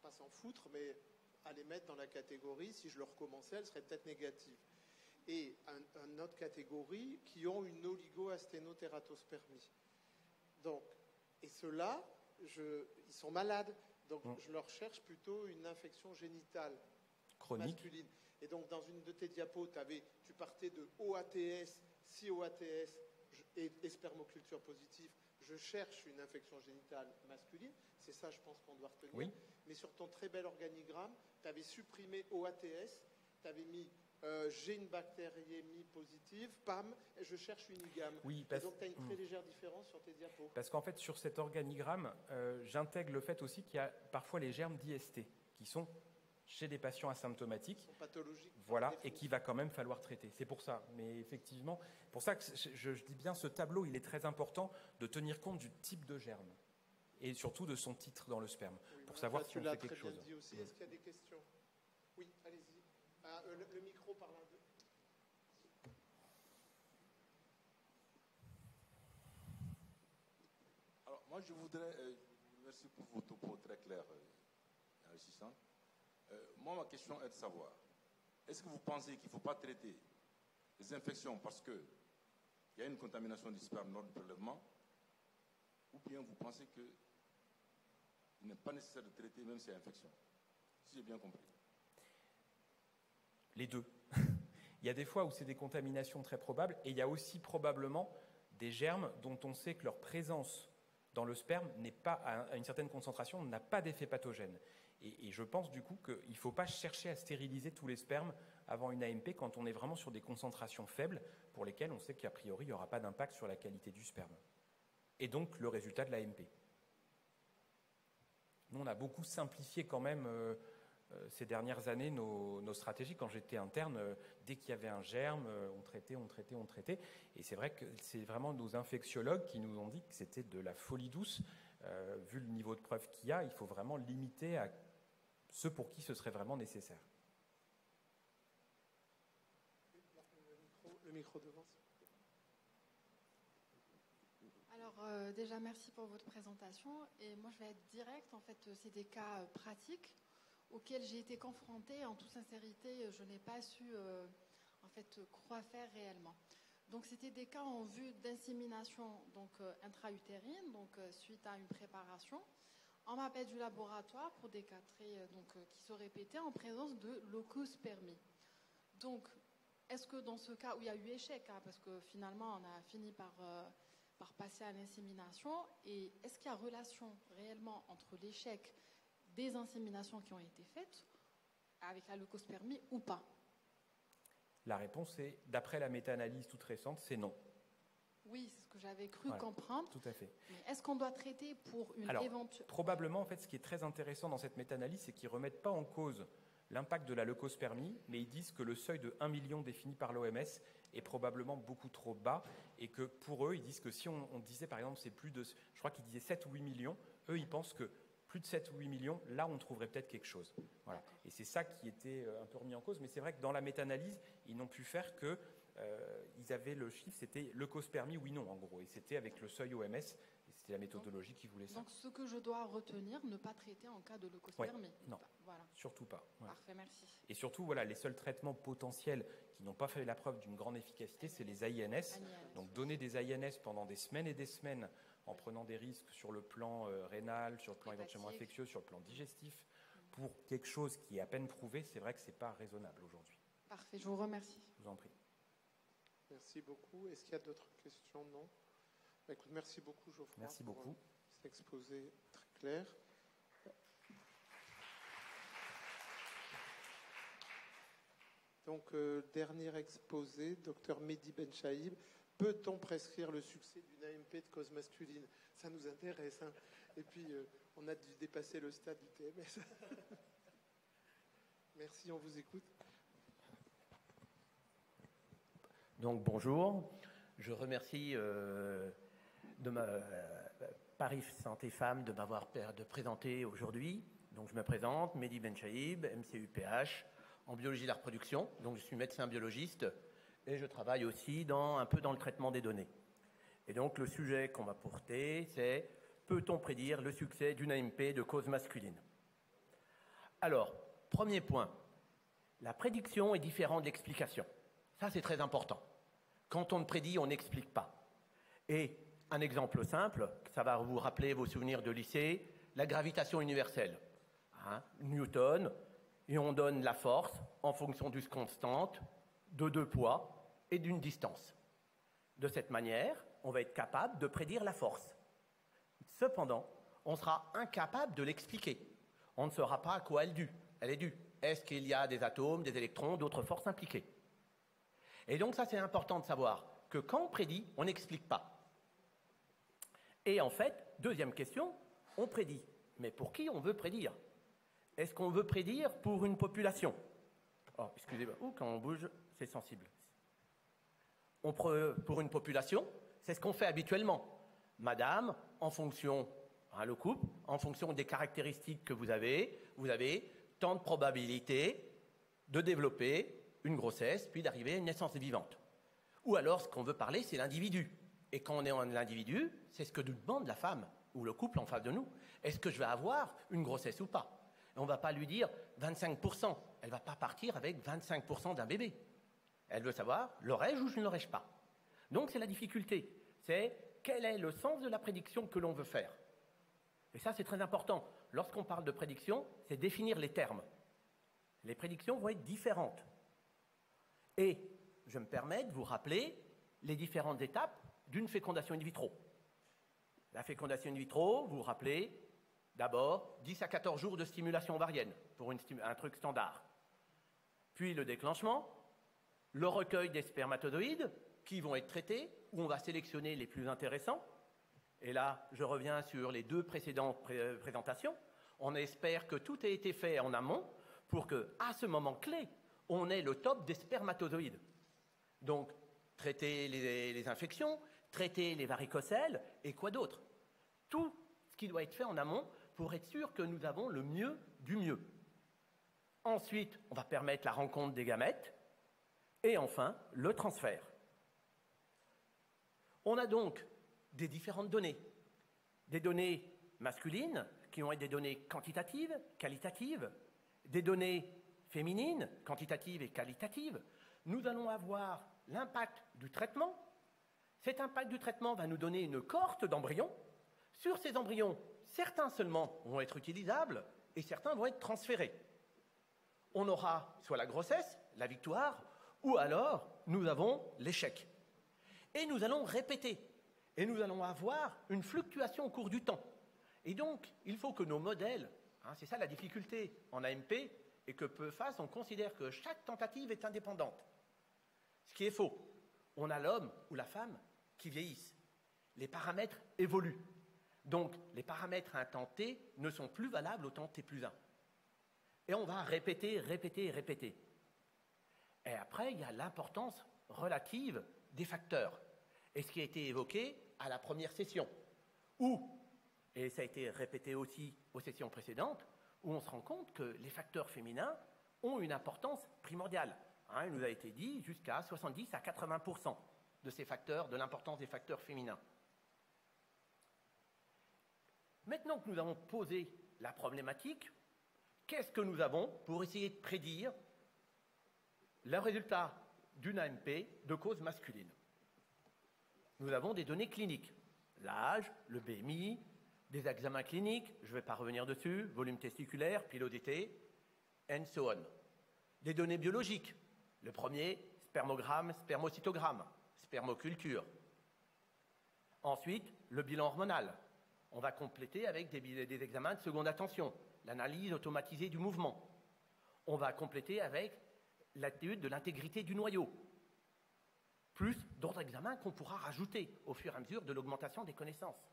pas s'en foutre, mais à les mettre dans la catégorie, si je le recommençais, elle serait peut-être négative. Et une autre catégorie qui ont une oligoasténotératospermie. Donc, et ceux-là, ils sont malades. Donc, je leur cherche plutôt une infection génitale chronique masculine. Et donc, dans une de tes diapos, tu partais de OATS, si OATS et spermoculture positive, je cherche une infection génitale masculine. C'est ça, je pense, qu'on doit retenir. Oui. Mais sur ton très bel organigramme, tu avais supprimé OATS, tu avais mis j'ai une bactériémie positive, PAM, et je cherche une IgAM. Oui, et donc, tu as une très légère différence sur tes diapos. Parce qu'en fait, sur cet organigramme, j'intègre le fait aussi qu'il y a parfois les germes d'IST qui sont chez des patients asymptomatiques. Ils sont pathologiques. Voilà, et qu'il va quand même falloir traiter. C'est pour ça. Mais effectivement, pour ça que je dis bien, ce tableau, il est très important de tenir compte du type de germe et surtout de son titre dans le sperme, pour savoir si on fait quelque chose. Dit aussi. Est-ce qu'il y a des questions? Oui, allez-y. Le micro par là. Alors, moi, je voudrais... merci pour vos topos très clairs et enrichissants. Moi, ma question est de savoir, est-ce que vous pensez qu'il ne faut pas traiter les infections parce qu'il y a une contamination du sperme lors du prélèvement, ou bien vous pensez qu'il n'est pas nécessaire de traiter même s'il y a infection? Si j'ai bien compris. Les deux. Il y a des fois où c'est des contaminations très probables, et il y a aussi probablement des germes dont on sait que leur présence dans le sperme n'est pas, à une certaine concentration, n'a pas d'effet pathogène. Et je pense du coup qu'il ne faut pas chercher à stériliser tous les spermes avant une AMP quand on est vraiment sur des concentrations faibles pour lesquelles on sait qu'a priori il n'y aura pas d'impact sur la qualité du sperme. Et donc le résultat de l'AMP. Nous, on a beaucoup simplifié quand même ces dernières années nos stratégies. Quand j'étais interne, dès qu'il y avait un germe, on traitait. Et c'est vrai que c'est vraiment nos infectiologues qui nous ont dit que c'était de la folie douce. Vu le niveau de preuve qu'il y a, il faut vraiment limiter à ceux pour qui ce serait vraiment nécessaire. Le micro devant. Alors déjà, merci pour votre présentation. Et moi, je vais être directe. En fait, c'est des cas pratiques auxquels j'ai été confrontée. En toute sincérité, je n'ai pas su quoi faire réellement. Donc, c'était des cas en vue d'insémination intra-utérine, suite à une préparation. On m'appelle du laboratoire pour des cas qui se répétaient en présence de leucospermie. Donc, est-ce que dans ce cas où il y a eu échec, parce que finalement on a fini par par passer à l'insémination? Et est-ce qu'il y a relation réellement entre l'échec des inséminations qui ont été faites avec la leucospermie ou pas? La réponse est, d'après la méta-analyse toute récente, c'est non. Oui, c'est ce que j'avais cru Voilà, comprendre. tout à fait. Mais est-ce qu'on doit traiter pour une éventuelle... Probablement, en fait, ce qui est très intéressant dans cette méta-analyse, c'est qu'ils ne remettent pas en cause l'impact de la leucospermie, mais ils disent que le seuil de 1 million défini par l'OMS est probablement beaucoup trop bas, et que pour eux, ils disent que si on disait, par exemple, c'est plus de... Je crois qu'ils disaient 7 ou 8 millions, eux, ils pensent que plus de 7 ou 8 millions, là, on trouverait peut-être quelque chose. Voilà. Et c'est ça qui était un peu remis en cause, mais c'est vrai que dans la méta-analyse, ils n'ont pu faire que... ils avaient le chiffre, c'était leucospermie oui, non, en gros. Et c'était avec le seuil OMS, et c'était la méthodologie qui voulait ça. Donc, ce que je dois retenir, ne pas traiter en cas de leucospermie. Non, voilà. Surtout pas. Voilà. Parfait, merci. Et surtout, voilà, les seuls traitements potentiels qui n'ont pas fait la preuve d'une grande efficacité, c'est les AINS. Donc, donner des AINS pendant des semaines et des semaines en prenant des risques sur le plan rénal, sur le plan éventuellement infectieux, sur le plan digestif, pour quelque chose qui est à peine prouvé, c'est vrai que ce n'est pas raisonnable aujourd'hui. Parfait, je vous remercie. Je vous en prie. Merci beaucoup. Est-ce qu'il y a d'autres questions? Non. Écoute, merci beaucoup, Geoffroy. Merci beaucoup. Pour cet exposé très clair. Donc, dernier exposé, Dr Mehdi Benchaïb. Peut-on prescrire le succès d'une AMP de cause masculine? Ça nous intéresse. Hein. Et puis, on a dû dépasser le stade du TMS. Merci, on vous écoute. Donc bonjour, je remercie de Paris Santé Femmes de m'avoir présenté aujourd'hui. Donc je me présente, Mehdi Benchaïb, MCUPH, en biologie de la reproduction. Donc je suis médecin biologiste et je travaille aussi un peu dans le traitement des données. Et donc le sujet qu'on va porter, c'est peut-on prédire le succès d'une AMP de cause masculine? Alors, premier point, la prédiction est différente de l'explication. Ça, c'est très important. Quand on prédit, on n'explique pas. Et un exemple simple, ça va vous rappeler vos souvenirs de lycée, la gravitation universelle. Newton, et on donne la force en fonction d'une constante, de 2 poids et d'une distance. De cette manière, on va être capable de prédire la force. Cependant, on sera incapable de l'expliquer. On ne saura pas à quoi elle est due. Est-ce qu'il y a des atomes, des électrons, d'autres forces impliquées? Et donc ça, c'est important de savoir que quand on prédit, on n'explique pas. Et en fait, deuxième question, on prédit. Mais pour qui on veut prédire? Est-ce qu'on veut prédire pour une population? Oh, excusez-moi, quand on bouge, c'est sensible. Pour une population, c'est ce qu'on fait habituellement. Madame, en fonction, le couple, en fonction des caractéristiques que vous avez tant de probabilités de développer une grossesse, puis d'arriver à une naissance vivante. Ou alors, ce qu'on veut parler, c'est l'individu. Et quand on est en l'individu, c'est ce que nous demande la femme ou le couple en face de nous. Est-ce que je vais avoir une grossesse ou pas? Et on ne va pas lui dire 25%. Elle ne va pas partir avec 25% d'un bébé. Elle veut savoir, l'aurais-je ou je ne l'aurais-je pas? Donc, c'est la difficulté. C'est quel est le sens de la prédiction que l'on veut faire? Et ça, c'est très important. Lorsqu'on parle de prédiction, c'est définir les termes. Les prédictions vont être différentes. Et je me permets de vous rappeler les différentes étapes d'une fécondation in vitro. La fécondation in vitro, vous vous rappelez, d'abord 10 à 14 jours de stimulation ovarienne pour un truc standard. Puis le déclenchement, le recueil des spermatozoïdes qui vont être traités, où on va sélectionner les plus intéressants. Et là, je reviens sur les 2 précédentes présentations. On espère que tout ait été fait en amont pour qu'à ce moment clé, on ait le top des spermatozoïdes. Donc, traiter les infections, traiter les varicocèles et quoi d'autre? Tout ce qui doit être fait en amont pour être sûr que nous avons le mieux du mieux. Ensuite, on va permettre la rencontre des gamètes et enfin, le transfert. On a donc des différentes données. Des données masculines qui vont être des données quantitatives, qualitatives, des données féminines, quantitatives et qualitatives. Nous allons avoir l'impact du traitement. Cet impact du traitement va nous donner une cohorte d'embryons. Sur ces embryons, certains seulement vont être utilisables et certains vont être transférés. On aura soit la grossesse, la victoire, ou alors nous avons l'échec. Et nous allons répéter. Et nous allons avoir une fluctuation au cours du temps. Et donc, il faut que nos modèles, c'est ça la difficulté en AMP, et que peu fasse, on considère que chaque tentative est indépendante. Ce qui est faux. On a l'homme ou la femme qui vieillissent. Les paramètres évoluent. Donc, les paramètres à un temps t ne sont plus valables au temps t plus 1. Et on va répéter, répéter, répéter. Et après, il y a l'importance relative des facteurs. Et ce qui a été évoqué à la première session, où, et ça a été répété aussi aux sessions précédentes, où on se rend compte que les facteurs féminins ont une importance primordiale. Il nous a été dit jusqu'à 70 à 80% de ces facteurs, de l'importance des facteurs féminins. Maintenant que nous avons posé la problématique, qu'est-ce que nous avons pour essayer de prédire le résultat d'une AMP de cause masculine? Nous avons des données cliniques, l'âge, le BMI, des examens cliniques, je ne vais pas revenir dessus, volume testiculaire, pilosité, and so on. Des données biologiques, le premier, spermogramme, spermocytogramme, spermoculture. Ensuite, le bilan hormonal. On va compléter avec des examens de seconde attention, l'analyse automatisée du mouvement. On va compléter avec l'étude de l'intégrité du noyau, plus d'autres examens qu'on pourra rajouter au fur et à mesure de l'augmentation des connaissances.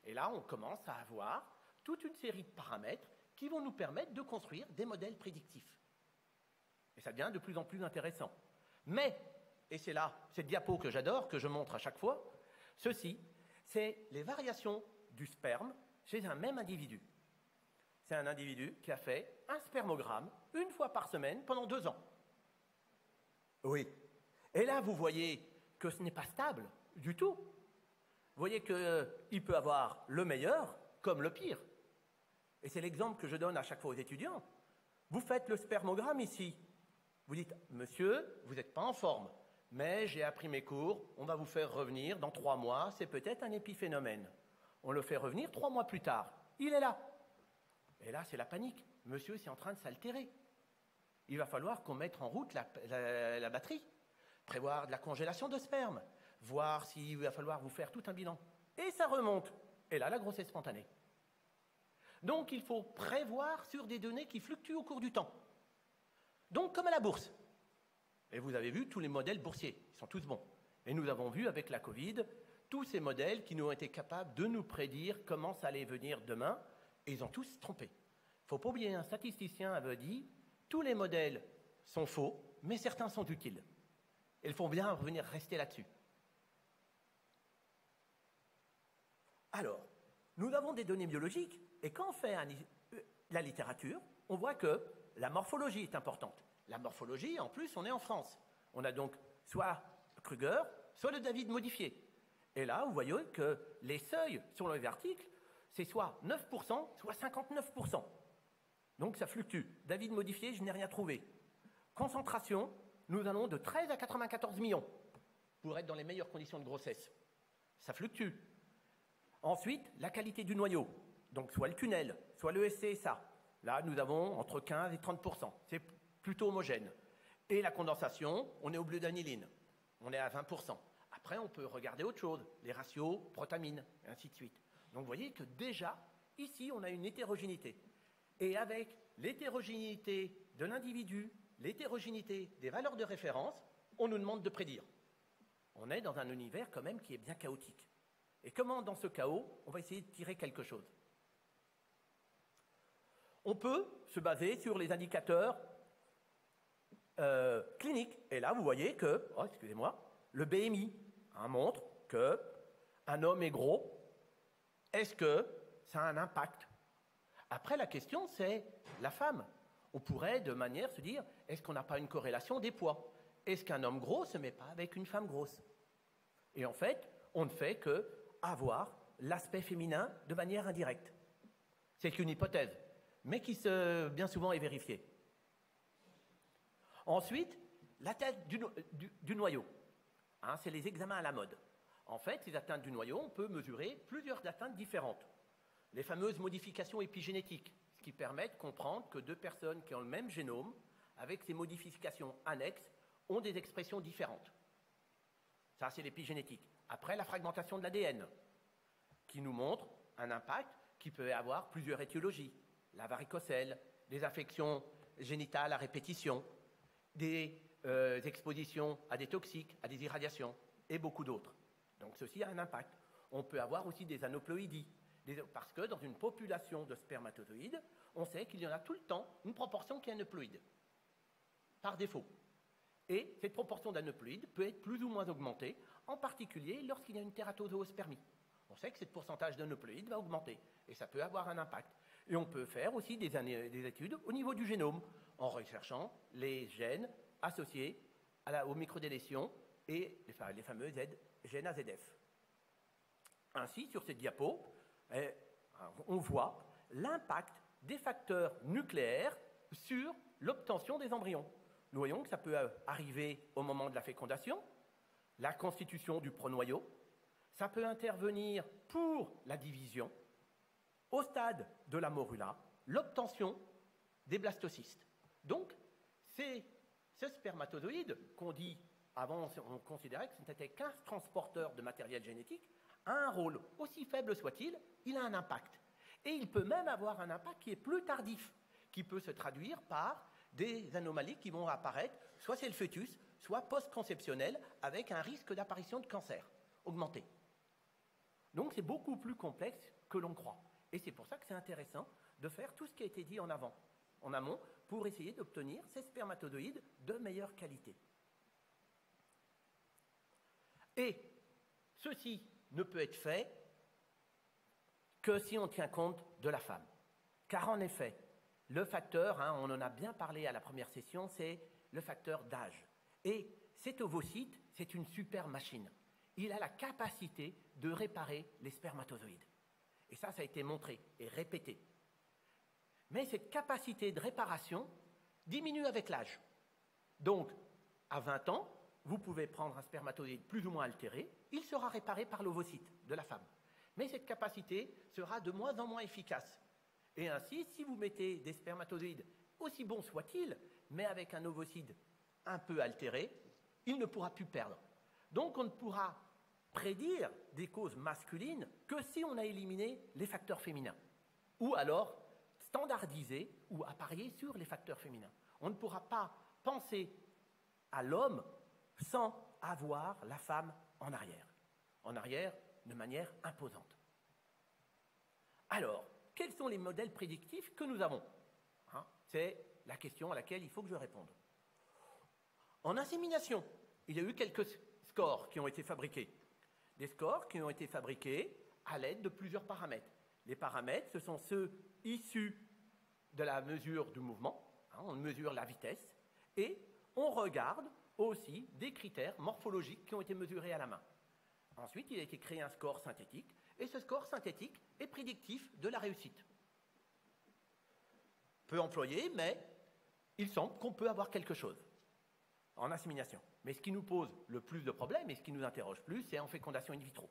Et là, on commence à avoir toute une série de paramètres qui vont nous permettre de construire des modèles prédictifs. Et ça devient de plus en plus intéressant. Mais, et c'est là, cette diapo que j'adore, que je montre à chaque fois, ceci, c'est les variations du sperme chez un même individu. C'est un individu qui a fait un spermogramme une fois par semaine pendant 2 ans. Oui. Et là, vous voyez que ce n'est pas stable du tout. Vous voyez qu'il peut avoir le meilleur comme le pire. Et c'est l'exemple que je donne à chaque fois aux étudiants. Vous faites le spermogramme ici. Vous dites, monsieur, vous n'êtes pas en forme, mais j'ai appris mes cours, on va vous faire revenir dans 3 mois, c'est peut-être un épiphénomène. On le fait revenir 3 mois plus tard. Il est là. Et là, c'est la panique. Monsieur, c'est en train de s'altérer. Il va falloir qu'on mette en route la batterie, prévoir de la congélation de sperme, voir s'il va falloir vous faire tout un bilan. Et ça remonte. Et là, la grossesse spontanée. Donc, il faut prévoir sur des données qui fluctuent au cours du temps. Donc, comme à la bourse. Et vous avez vu tous les modèles boursiers, ils sont tous bons. Et nous avons vu avec la Covid, tous ces modèles qui nous ont été capables de nous prédire comment ça allait venir demain, et ils ont tous trompé. Il ne faut pas oublier, un statisticien avait dit, tous les modèles sont faux, mais certains sont utiles. Et il faut bien revenir rester là-dessus. Alors, nous avons des données biologiques, et quand on fait la littérature, on voit que la morphologie est importante. La morphologie, en plus, on est en France. On a donc soit Kruger, soit le David modifié. Et là, vous voyez que les seuils sur les articles, c'est soit 9%, soit 59%. Donc ça fluctue. David modifié, je n'ai rien trouvé. Concentration, nous allons de 13 à 94 millions pour être dans les meilleures conditions de grossesse. Ça fluctue. Ensuite, la qualité du noyau. Donc soit le tunnel, soit le SCSA. Là, nous avons entre 15 et 30%. C'est plutôt homogène. Et la condensation, on est au bleu d'aniline. On est à 20%. Après, on peut regarder autre chose, les ratios, protamines, et ainsi de suite. Donc, vous voyez que déjà, ici, on a une hétérogénéité. Et avec l'hétérogénéité de l'individu, l'hétérogénéité des valeurs de référence, on nous demande de prédire. On est dans un univers quand même qui est bien chaotique. Et comment, dans ce chaos, on va essayer de tirer quelque chose? On peut se baser sur les indicateurs cliniques. Et là, vous voyez que, le BMI montre qu'un homme est gros. Est-ce que ça a un impact? Après, la question, c'est la femme. On pourrait, de manière, se dire, est-ce qu'on n'a pas une corrélation des poids? Est-ce qu'un homme gros ne se met pas avec une femme grosse? Et en fait, on ne fait que avoir l'aspect féminin de manière indirecte. C'est qu'une hypothèse, mais qui bien souvent est vérifiée. Ensuite, la tête du noyau. C'est les examens à la mode. En fait, les atteintes du noyau, on peut mesurer plusieurs atteintes différentes. Les fameuses modifications épigénétiques, ce qui permet de comprendre que 2 personnes qui ont le même génome, avec ces modifications annexes, ont des expressions différentes. Ça, c'est l'épigénétique. après la fragmentation de l'ADN, qui nous montre un impact qui peut avoir plusieurs étiologies. La varicocèle, des infections génitales à répétition, des expositions à des toxiques, à des irradiations, et beaucoup d'autres. Donc ceci a un impact. On peut avoir aussi des aneuploïdies, parce que dans une population de spermatozoïdes, on sait qu'il y en a tout le temps une proportion qui est aneuploïde, par défaut. Et cette proportion d'aneuploïdes peut être plus ou moins augmentée, en particulier lorsqu'il y a une tératozoospermie. On sait que ce pourcentage d'aneuploïdes va augmenter, et ça peut avoir un impact. Et on peut faire aussi des études au niveau du génome, en recherchant les gènes associés aux microdélétions et les fameux gènes AZF. Ainsi, sur cette diapo, on voit l'impact des facteurs nucléaires sur l'obtention des embryons. Nous voyons que ça peut arriver au moment de la fécondation, la constitution du pronoyau, ça peut intervenir pour la division, au stade de la morula, l'obtention des blastocystes. Donc, ce spermatozoïde qu'on dit, avant on considérait que ce n'était qu'un transporteur de matériel génétique, a un rôle, aussi faible soit-il, il a un impact. Et il peut même avoir un impact qui est plus tardif, qui peut se traduire par des anomalies qui vont apparaître, soit chez le fœtus, soit post-conceptionnel, avec un risque d'apparition de cancer augmenté. Donc c'est beaucoup plus complexe que l'on croit. Et c'est pour ça que c'est intéressant de faire tout ce qui a été dit en amont, pour essayer d'obtenir ces spermatozoïdes de meilleure qualité. Et ceci ne peut être fait que si on tient compte de la femme. Car en effet, le facteur, on en a bien parlé à la première session, c'est le facteur d'âge. Et cet ovocyte, c'est une super machine. Il a la capacité de réparer les spermatozoïdes. Et ça a été montré et répété. Mais cette capacité de réparation diminue avec l'âge. Donc, à 20 ans, vous pouvez prendre un spermatozoïde plus ou moins altéré, il sera réparé par l'ovocyte de la femme. Mais cette capacité sera de moins en moins efficace. Et ainsi, si vous mettez des spermatozoïdes, aussi bons soient-ils, mais avec un ovocyte un peu altéré, il ne pourra plus perdre. Donc, on ne pourra prédire des causes masculines que si on a éliminé les facteurs féminins. Ou alors, standardiser ou apparier sur les facteurs féminins. On ne pourra pas penser à l'homme sans avoir la femme en arrière de manière imposante. Alors, quels sont les modèles prédictifs que nous avons ? C'est la question à laquelle il faut que je réponde. En insémination, il y a eu quelques scores qui ont été fabriqués. Des scores qui ont été fabriqués à l'aide de plusieurs paramètres. Les paramètres, ce sont ceux issus de la mesure du mouvement, on mesure la vitesse, et on regarde aussi des critères morphologiques qui ont été mesurés à la main. Ensuite, il a été créé un score synthétique, et ce score synthétique est prédictif de la réussite. Peu employé, mais il semble qu'on peut avoir quelque chose en insémination. Mais ce qui nous pose le plus de problèmes, et ce qui nous interroge plus, c'est en fécondation in vitro.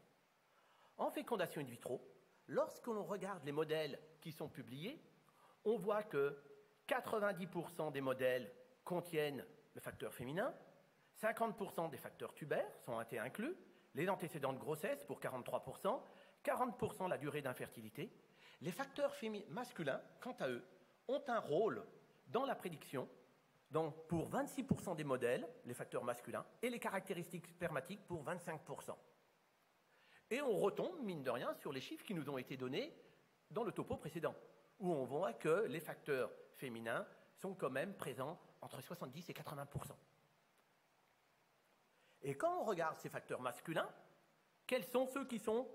En fécondation in vitro, lorsqu'on regarde les modèles qui sont publiés, on voit que 90% des modèles contiennent le facteur féminin, 50% des facteurs tubaires sont été inclus, les antécédents de grossesse pour 43%, 40% la durée d'infertilité. Les facteurs masculins, quant à eux, ont un rôle dans la prédiction pour 26% des modèles, les facteurs masculins, et les caractéristiques spermatiques pour 25%. Et on retombe, mine de rien, sur les chiffres qui nous ont été donnés dans le topo précédent, où on voit que les facteurs féminins sont quand même présents entre 70 et 80%. Et quand on regarde ces facteurs masculins, quels sont ceux qui sont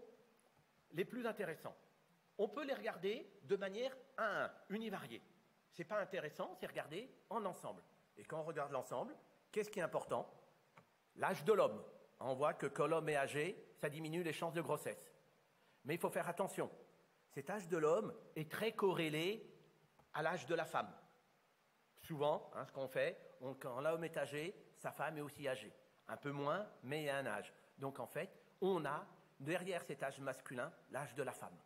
les plus intéressants ? On peut les regarder de manière 1 à 1, univariée. Ce n'est pas intéressant, c'est regarder en ensemble. Et quand on regarde l'ensemble, qu'est-ce qui est important ? L'âge de l'homme. On voit que quand l'homme est âgé, ça diminue les chances de grossesse. Mais il faut faire attention. Cet âge de l'homme est très corrélé à l'âge de la femme. Souvent, ce qu'on fait, quand l'homme est âgé, sa femme est aussi âgée. Un peu moins, mais il y a un âge. Donc en fait, on a derrière cet âge masculin l'âge de la femme.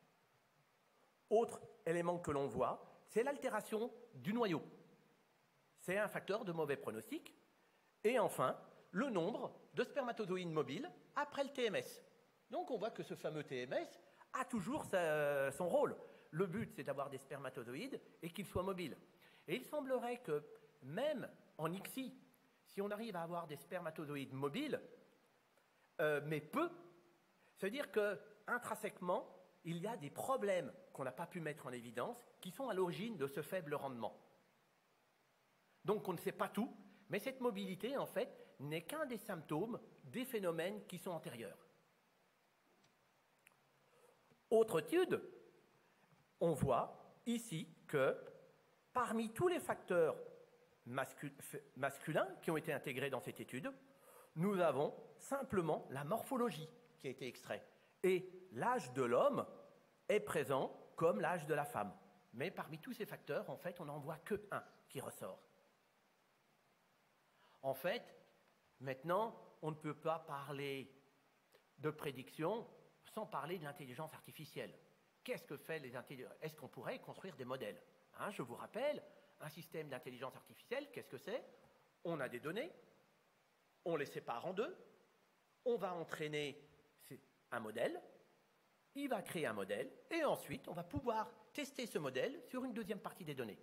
Autre élément que l'on voit, c'est l'altération du noyau. C'est un facteur de mauvais pronostic. Et enfin, le nombre de spermatozoïdes mobiles après le TMS. Donc on voit que ce fameux TMS a toujours son rôle. Le but, c'est d'avoir des spermatozoïdes et qu'ils soient mobiles. Et il semblerait que même en ICSI, si on arrive à avoir des spermatozoïdes mobiles, mais peu, ça veut dire qu'intrinsèquement, il y a des problèmes qu'on n'a pas pu mettre en évidence qui sont à l'origine de ce faible rendement. Donc on ne sait pas tout, mais cette mobilité, en fait, n'est qu'un des symptômes des phénomènes qui sont antérieurs. Autre étude, on voit ici que parmi tous les facteurs masculins qui ont été intégrés dans cette étude, nous avons simplement la morphologie qui a été extraite. Et l'âge de l'homme est présent comme l'âge de la femme. Mais parmi tous ces facteurs, en fait, on n'en voit qu'un qui ressort. En fait, maintenant, on ne peut pas parler de prédiction sans parler de l'intelligence artificielle. Qu'est-ce que fait les intelligences? Est-ce qu'on pourrait construire des modèles? Je vous rappelle, un système d'intelligence artificielle, qu'est-ce que c'est? On a des données, on les sépare en deux, on va entraîner un modèle, il va créer un modèle, et ensuite, on va pouvoir tester ce modèle sur une deuxième partie des données.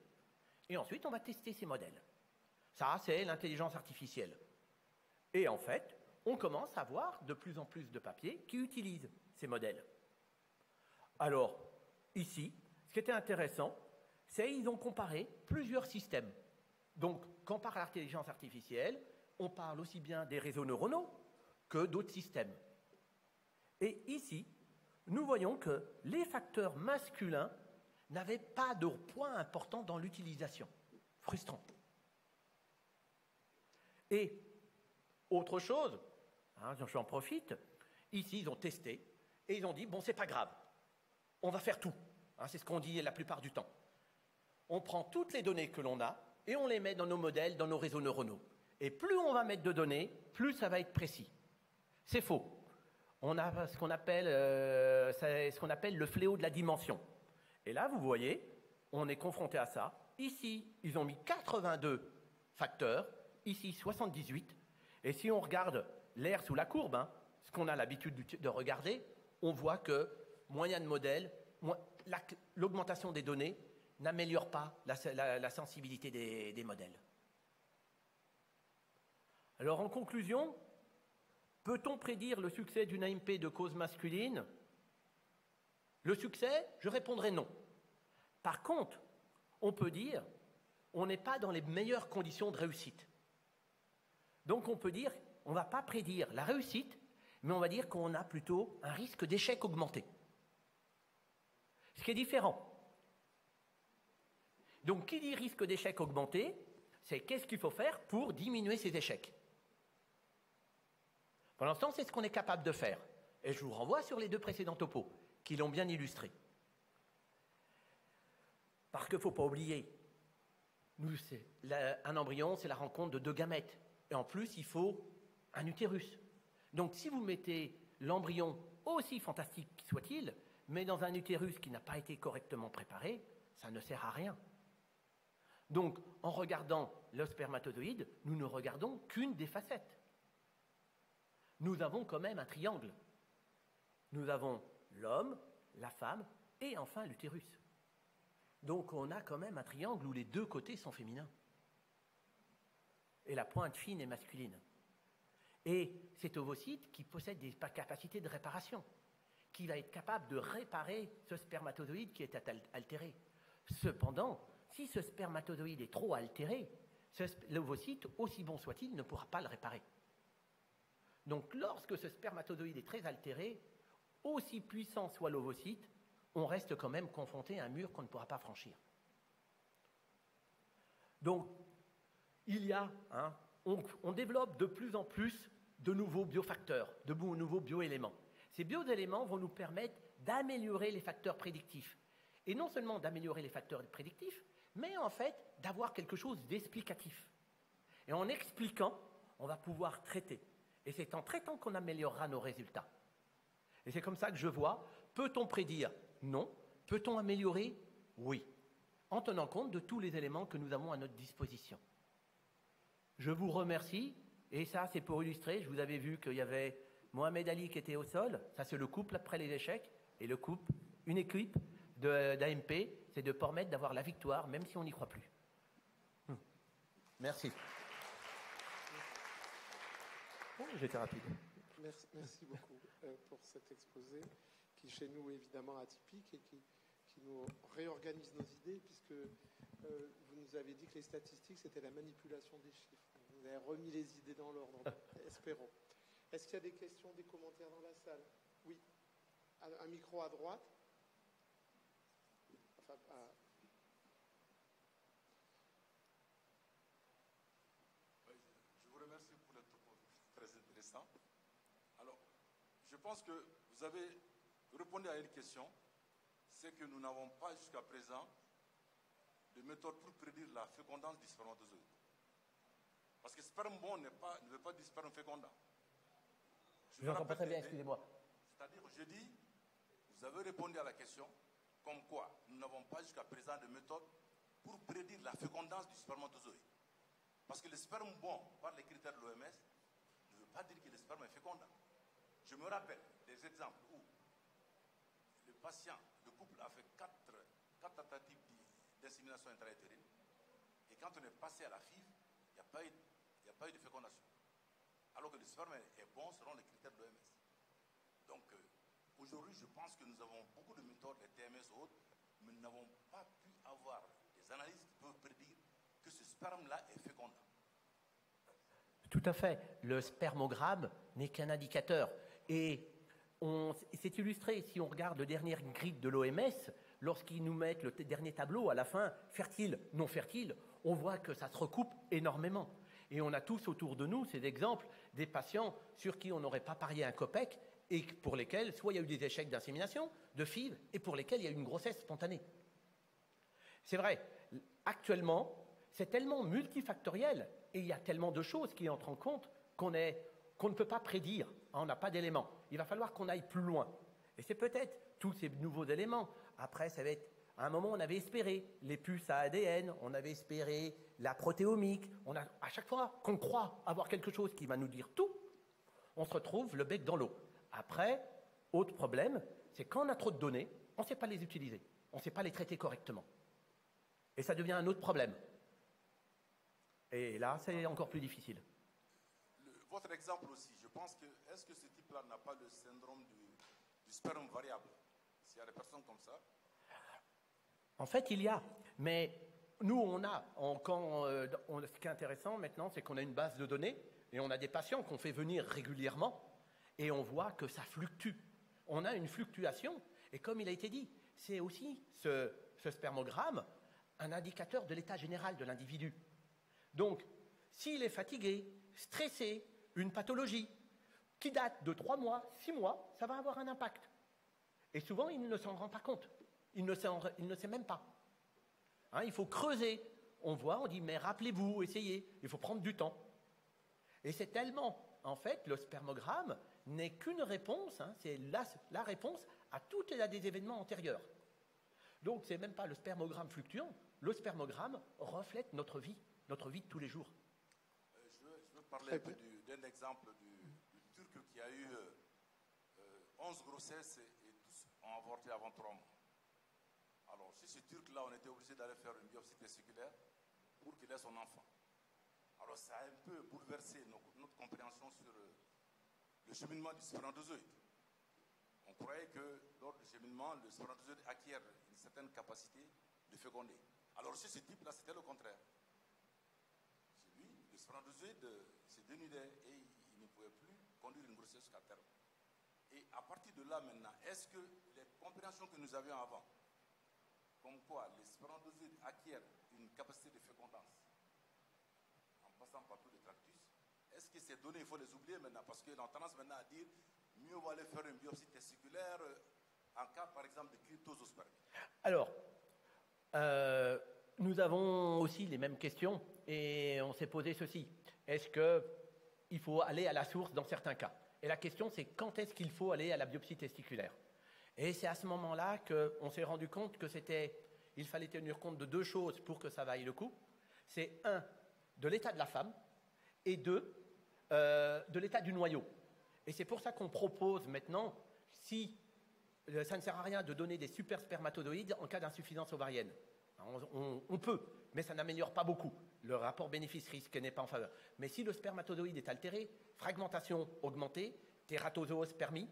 Et ensuite, on va tester ces modèles. Ça, c'est l'intelligence artificielle. Et en fait, on commence à voir de plus en plus de papiers qui utilisent ces modèles. Alors, ici, ce qui était intéressant, c'est qu'ils ont comparé plusieurs systèmes. Donc, quand on parle d'intelligence artificielle, on parle aussi bien des réseaux neuronaux que d'autres systèmes. Et ici, nous voyons que les facteurs masculins n'avaient pas de poids important dans l'utilisation. Frustrant. Et autre chose, j'en profite, ici ils ont testé et ils ont dit, bon, c'est pas grave, on va faire tout. C'est ce qu'on dit la plupart du temps. On prend toutes les données que l'on a et on les met dans nos modèles, dans nos réseaux neuronaux. Et plus on va mettre de données, plus ça va être précis. C'est faux. On a ce qu'on appelle le fléau de la dimension. Et là, vous voyez, on est confronté à ça. Ici, ils ont mis 82 facteurs, ici 78. Et si on regarde l'air sous la courbe, ce qu'on a l'habitude de regarder, on voit que moyen de modèle, l'augmentation des données n'améliore pas la sensibilité des modèles. Alors en conclusion, peut-on prédire le succès d'une AMP de cause masculine? Le succès, je répondrai non. Par contre, on peut dire on n'est pas dans les meilleures conditions de réussite. Donc on peut dire on ne va pas prédire la réussite, mais on va dire qu'on a plutôt un risque d'échec augmenté. Ce qui est différent. Donc qui dit risque d'échec augmenté, c'est qu'est-ce qu'il faut faire pour diminuer ces échecs. Pour l'instant, c'est ce qu'on est capable de faire. Et je vous renvoie sur les deux précédents topos, qui l'ont bien illustré. Parce qu'il ne faut pas oublier, un embryon, c'est la rencontre de deux gamètes. Et en plus, il faut un utérus. Donc si vous mettez l'embryon, aussi fantastique soit-il, mais dans un utérus qui n'a pas été correctement préparé, ça ne sert à rien. Donc, en regardant le spermatozoïde, nous ne regardons qu'une des facettes. Nous avons quand même un triangle. Nous avons l'homme, la femme et enfin l'utérus. Donc on a quand même un triangle où les deux côtés sont féminins. Et la pointe fine est masculine. Et cet ovocyte qui possède des capacités de réparation, qui va être capable de réparer ce spermatozoïde qui est altéré. Cependant, si ce spermatozoïde est trop altéré, l'ovocyte, aussi bon soit-il, ne pourra pas le réparer. Donc lorsque ce spermatozoïde est très altéré, aussi puissant soit l'ovocyte, on reste quand même confronté à un mur qu'on ne pourra pas franchir. Donc, on développe de plus en plus de nouveaux biofacteurs, de nouveaux bioéléments. Ces bioéléments vont nous permettre d'améliorer les facteurs prédictifs. Et non seulement d'améliorer les facteurs prédictifs, mais en fait d'avoir quelque chose d'explicatif. Et en expliquant, on va pouvoir traiter. Et c'est en traitant qu'on améliorera nos résultats. Et c'est comme ça que je vois, peut-on prédire? Non. Peut-on améliorer? Oui. En tenant compte de tous les éléments que nous avons à notre disposition. Je vous remercie. Et ça, c'est pour illustrer. Je vous avais vu qu'il y avait Mohamed Ali qui était au sol, ça c'est le couple après les échecs, et le couple, une équipe d'AMP, c'est de permettre d'avoir la victoire, même si on n'y croit plus. Merci. Oh, j'étais rapide. Merci beaucoup pour cet exposé, qui chez nous est évidemment atypique et qui nous réorganise nos idées, puisque vous nous avez dit que les statistiques, c'était la manipulation des chiffres. Vous avez remis les idées dans l'ordre, espérons. Est-ce qu'il y a des questions, des commentaires dans la salle? Oui. Un micro à droite. Enfin, Je vous remercie pour le propos très intéressant. Alors, je pense que vous avez répondu à une question, c'est que nous n'avons pas jusqu'à présent de méthode pour prédire la fécondance du spermatozoïde. Parce que sperme bon ne veut pas dire sperme fécondant. Je vous entends pas très bien, excusez-moi. C'est-à-dire, je dis, vous avez répondu à la question, comme quoi nous n'avons pas jusqu'à présent de méthode pour prédire la fécondance du spermatozoïde. Parce que le sperme bon, par les critères de l'OMS, ne veut pas dire que le sperme est fécondant. Je me rappelle des exemples où le patient, le couple a fait 4 tentatives d'insémination intra-utérine, et quand on est passé à la FIV, il n'y a pas eu de fécondation. Alors que le sperme est bon selon les critères de l'OMS. Donc, aujourd'hui, je pense que nous avons beaucoup de méthodes, les TMS ou autres, mais nous n'avons pas pu avoir des analyses qui peuvent prédire que ce sperme-là est fécondant. Tout à fait. Le spermogramme n'est qu'un indicateur. Et c'est illustré, si on regarde le dernier grid de l'OMS, lorsqu'ils nous mettent le dernier tableau à la fin, fertile, non fertile, on voit que ça se recoupe énormément. Et on a tous autour de nous ces exemples des patients sur qui on n'aurait pas parié un copec et pour lesquels soit il y a eu des échecs d'insémination, de FIV, et pour lesquels il y a eu une grossesse spontanée. C'est vrai, actuellement, c'est tellement multifactoriel et il y a tellement de choses qui entrent en compte qu'on ne peut pas prédire, on n'a pas d'éléments. Il va falloir qu'on aille plus loin. Et c'est peut-être tous ces nouveaux éléments. Après, ça va être, à un moment, on avait espéré les puces à ADN, on avait espéré la protéomique. À chaque fois qu'on croit avoir quelque chose qui va nous dire tout, on se retrouve le bec dans l'eau. Après, autre problème, c'est quand on a trop de données, on ne sait pas les utiliser, on ne sait pas les traiter correctement. Et ça devient un autre problème. Et là, c'est encore plus difficile. Votre exemple aussi, je pense que, est-ce que ce type-là n'a pas le syndrome du sperme variable? S'il y a des personnes comme ça? En fait, il y a. Mais nous, ce qui est intéressant maintenant, c'est qu'on a une base de données et on a des patients qu'on fait venir régulièrement et on voit que ça fluctue. On a une fluctuation. Et comme il a été dit, c'est aussi ce spermogramme un indicateur de l'état général de l'individu. Donc, s'il est fatigué, stressé, une pathologie qui date de 3 mois, 6 mois, ça va avoir un impact. Et souvent, il ne s'en rend pas compte. Il ne sait même pas. Hein, il faut creuser. On voit, on dit, mais rappelez-vous, essayez. Il faut prendre du temps. Et c'est tellement, en fait, le spermogramme n'est qu'une réponse, hein, c'est la réponse à tous des événements antérieurs. Donc, ce n'est même pas le spermogramme fluctuant. Le spermogramme reflète notre vie de tous les jours. Je veux parler un peu d'un exemple du Turc qui a eu 11 grossesses et tous ont avorté avant 3 mois. Alors, chez ce Turc-là, on était obligé d'aller faire une biopsie testiculaire pour qu'il ait son enfant. Alors, ça a un peu bouleversé notre compréhension sur le cheminement du spermatozoïde. On croyait que lors du cheminement, le spermatozoïde acquiert une certaine capacité de féconder. Alors, chez ce type-là, c'était le contraire. Chez lui, le spermatozoïde se dénudait et il ne pouvait plus conduire une grossesse jusqu'à terme. Et à partir de là, maintenant, est-ce que les compréhensions que nous avions avant, comme quoi les spermatozoïdes acquièrent une capacité de fécondance en passant par tous les tractus, est-ce que ces données, il faut les oublier maintenant? Parce qu'on a tendance maintenant à dire mieux vaut aller faire une biopsie testiculaire en cas, par exemple, de cryptosospermie. Alors, nous avons aussi les mêmes questions et on s'est posé ceci. Est-ce qu'il faut aller à la source dans certains cas? Et la question, c'est quand est-ce qu'il faut aller à la biopsie testiculaire? Et c'est à ce moment-là qu'on s'est rendu compte il fallait tenir compte de 2 choses pour que ça vaille le coup. C'est 1, de l'état de la femme, et 2, de l'état du noyau. Et c'est pour ça qu'on propose maintenant, si ça ne sert à rien de donner des super spermatozoïdes en cas d'insuffisance ovarienne. On peut, mais ça n'améliore pas beaucoup. Le rapport bénéfice-risque n'est pas en faveur. Mais si le spermatozoïde est altéré, fragmentation augmentée, tératozoospermie,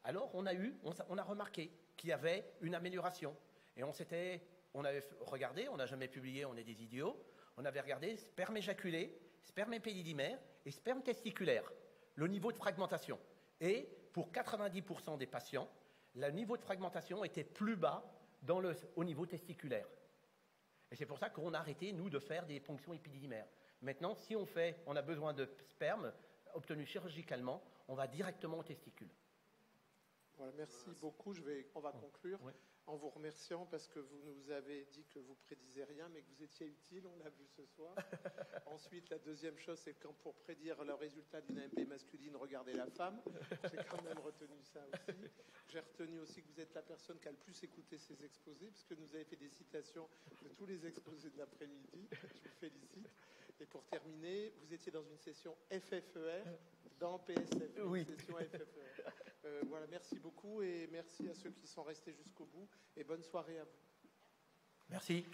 alors on a remarqué qu'il y avait une amélioration. Et on avait regardé, on n'a jamais publié, on est des idiots, on avait regardé sperme éjaculé, sperme épididymère et sperme testiculaire, le niveau de fragmentation. Et pour 90% des patients, le niveau de fragmentation était plus bas au niveau testiculaire. Et c'est pour ça qu'on a arrêté, nous, de faire des ponctions épididymères. Maintenant, si on a besoin de sperme obtenu chirurgicalement, on va directement au testicule. Voilà, merci beaucoup. On va conclure en vous remerciant parce que vous nous avez dit que vous prédisez rien, mais que vous étiez utile, on l'a vu ce soir. Ensuite, la deuxième chose, c'est quand pour prédire le résultat d'une AMP masculine, regardez la femme. J'ai quand même retenu ça aussi. J'ai retenu aussi que vous êtes la personne qui a le plus écouté ces exposés, puisque nous avez fait des citations de tous les exposés de l'après-midi. Je vous félicite. Et pour terminer, vous étiez dans une session FFER dans PSF, une session FFER. Voilà, merci beaucoup et merci à ceux qui sont restés jusqu'au bout et bonne soirée à vous. Merci.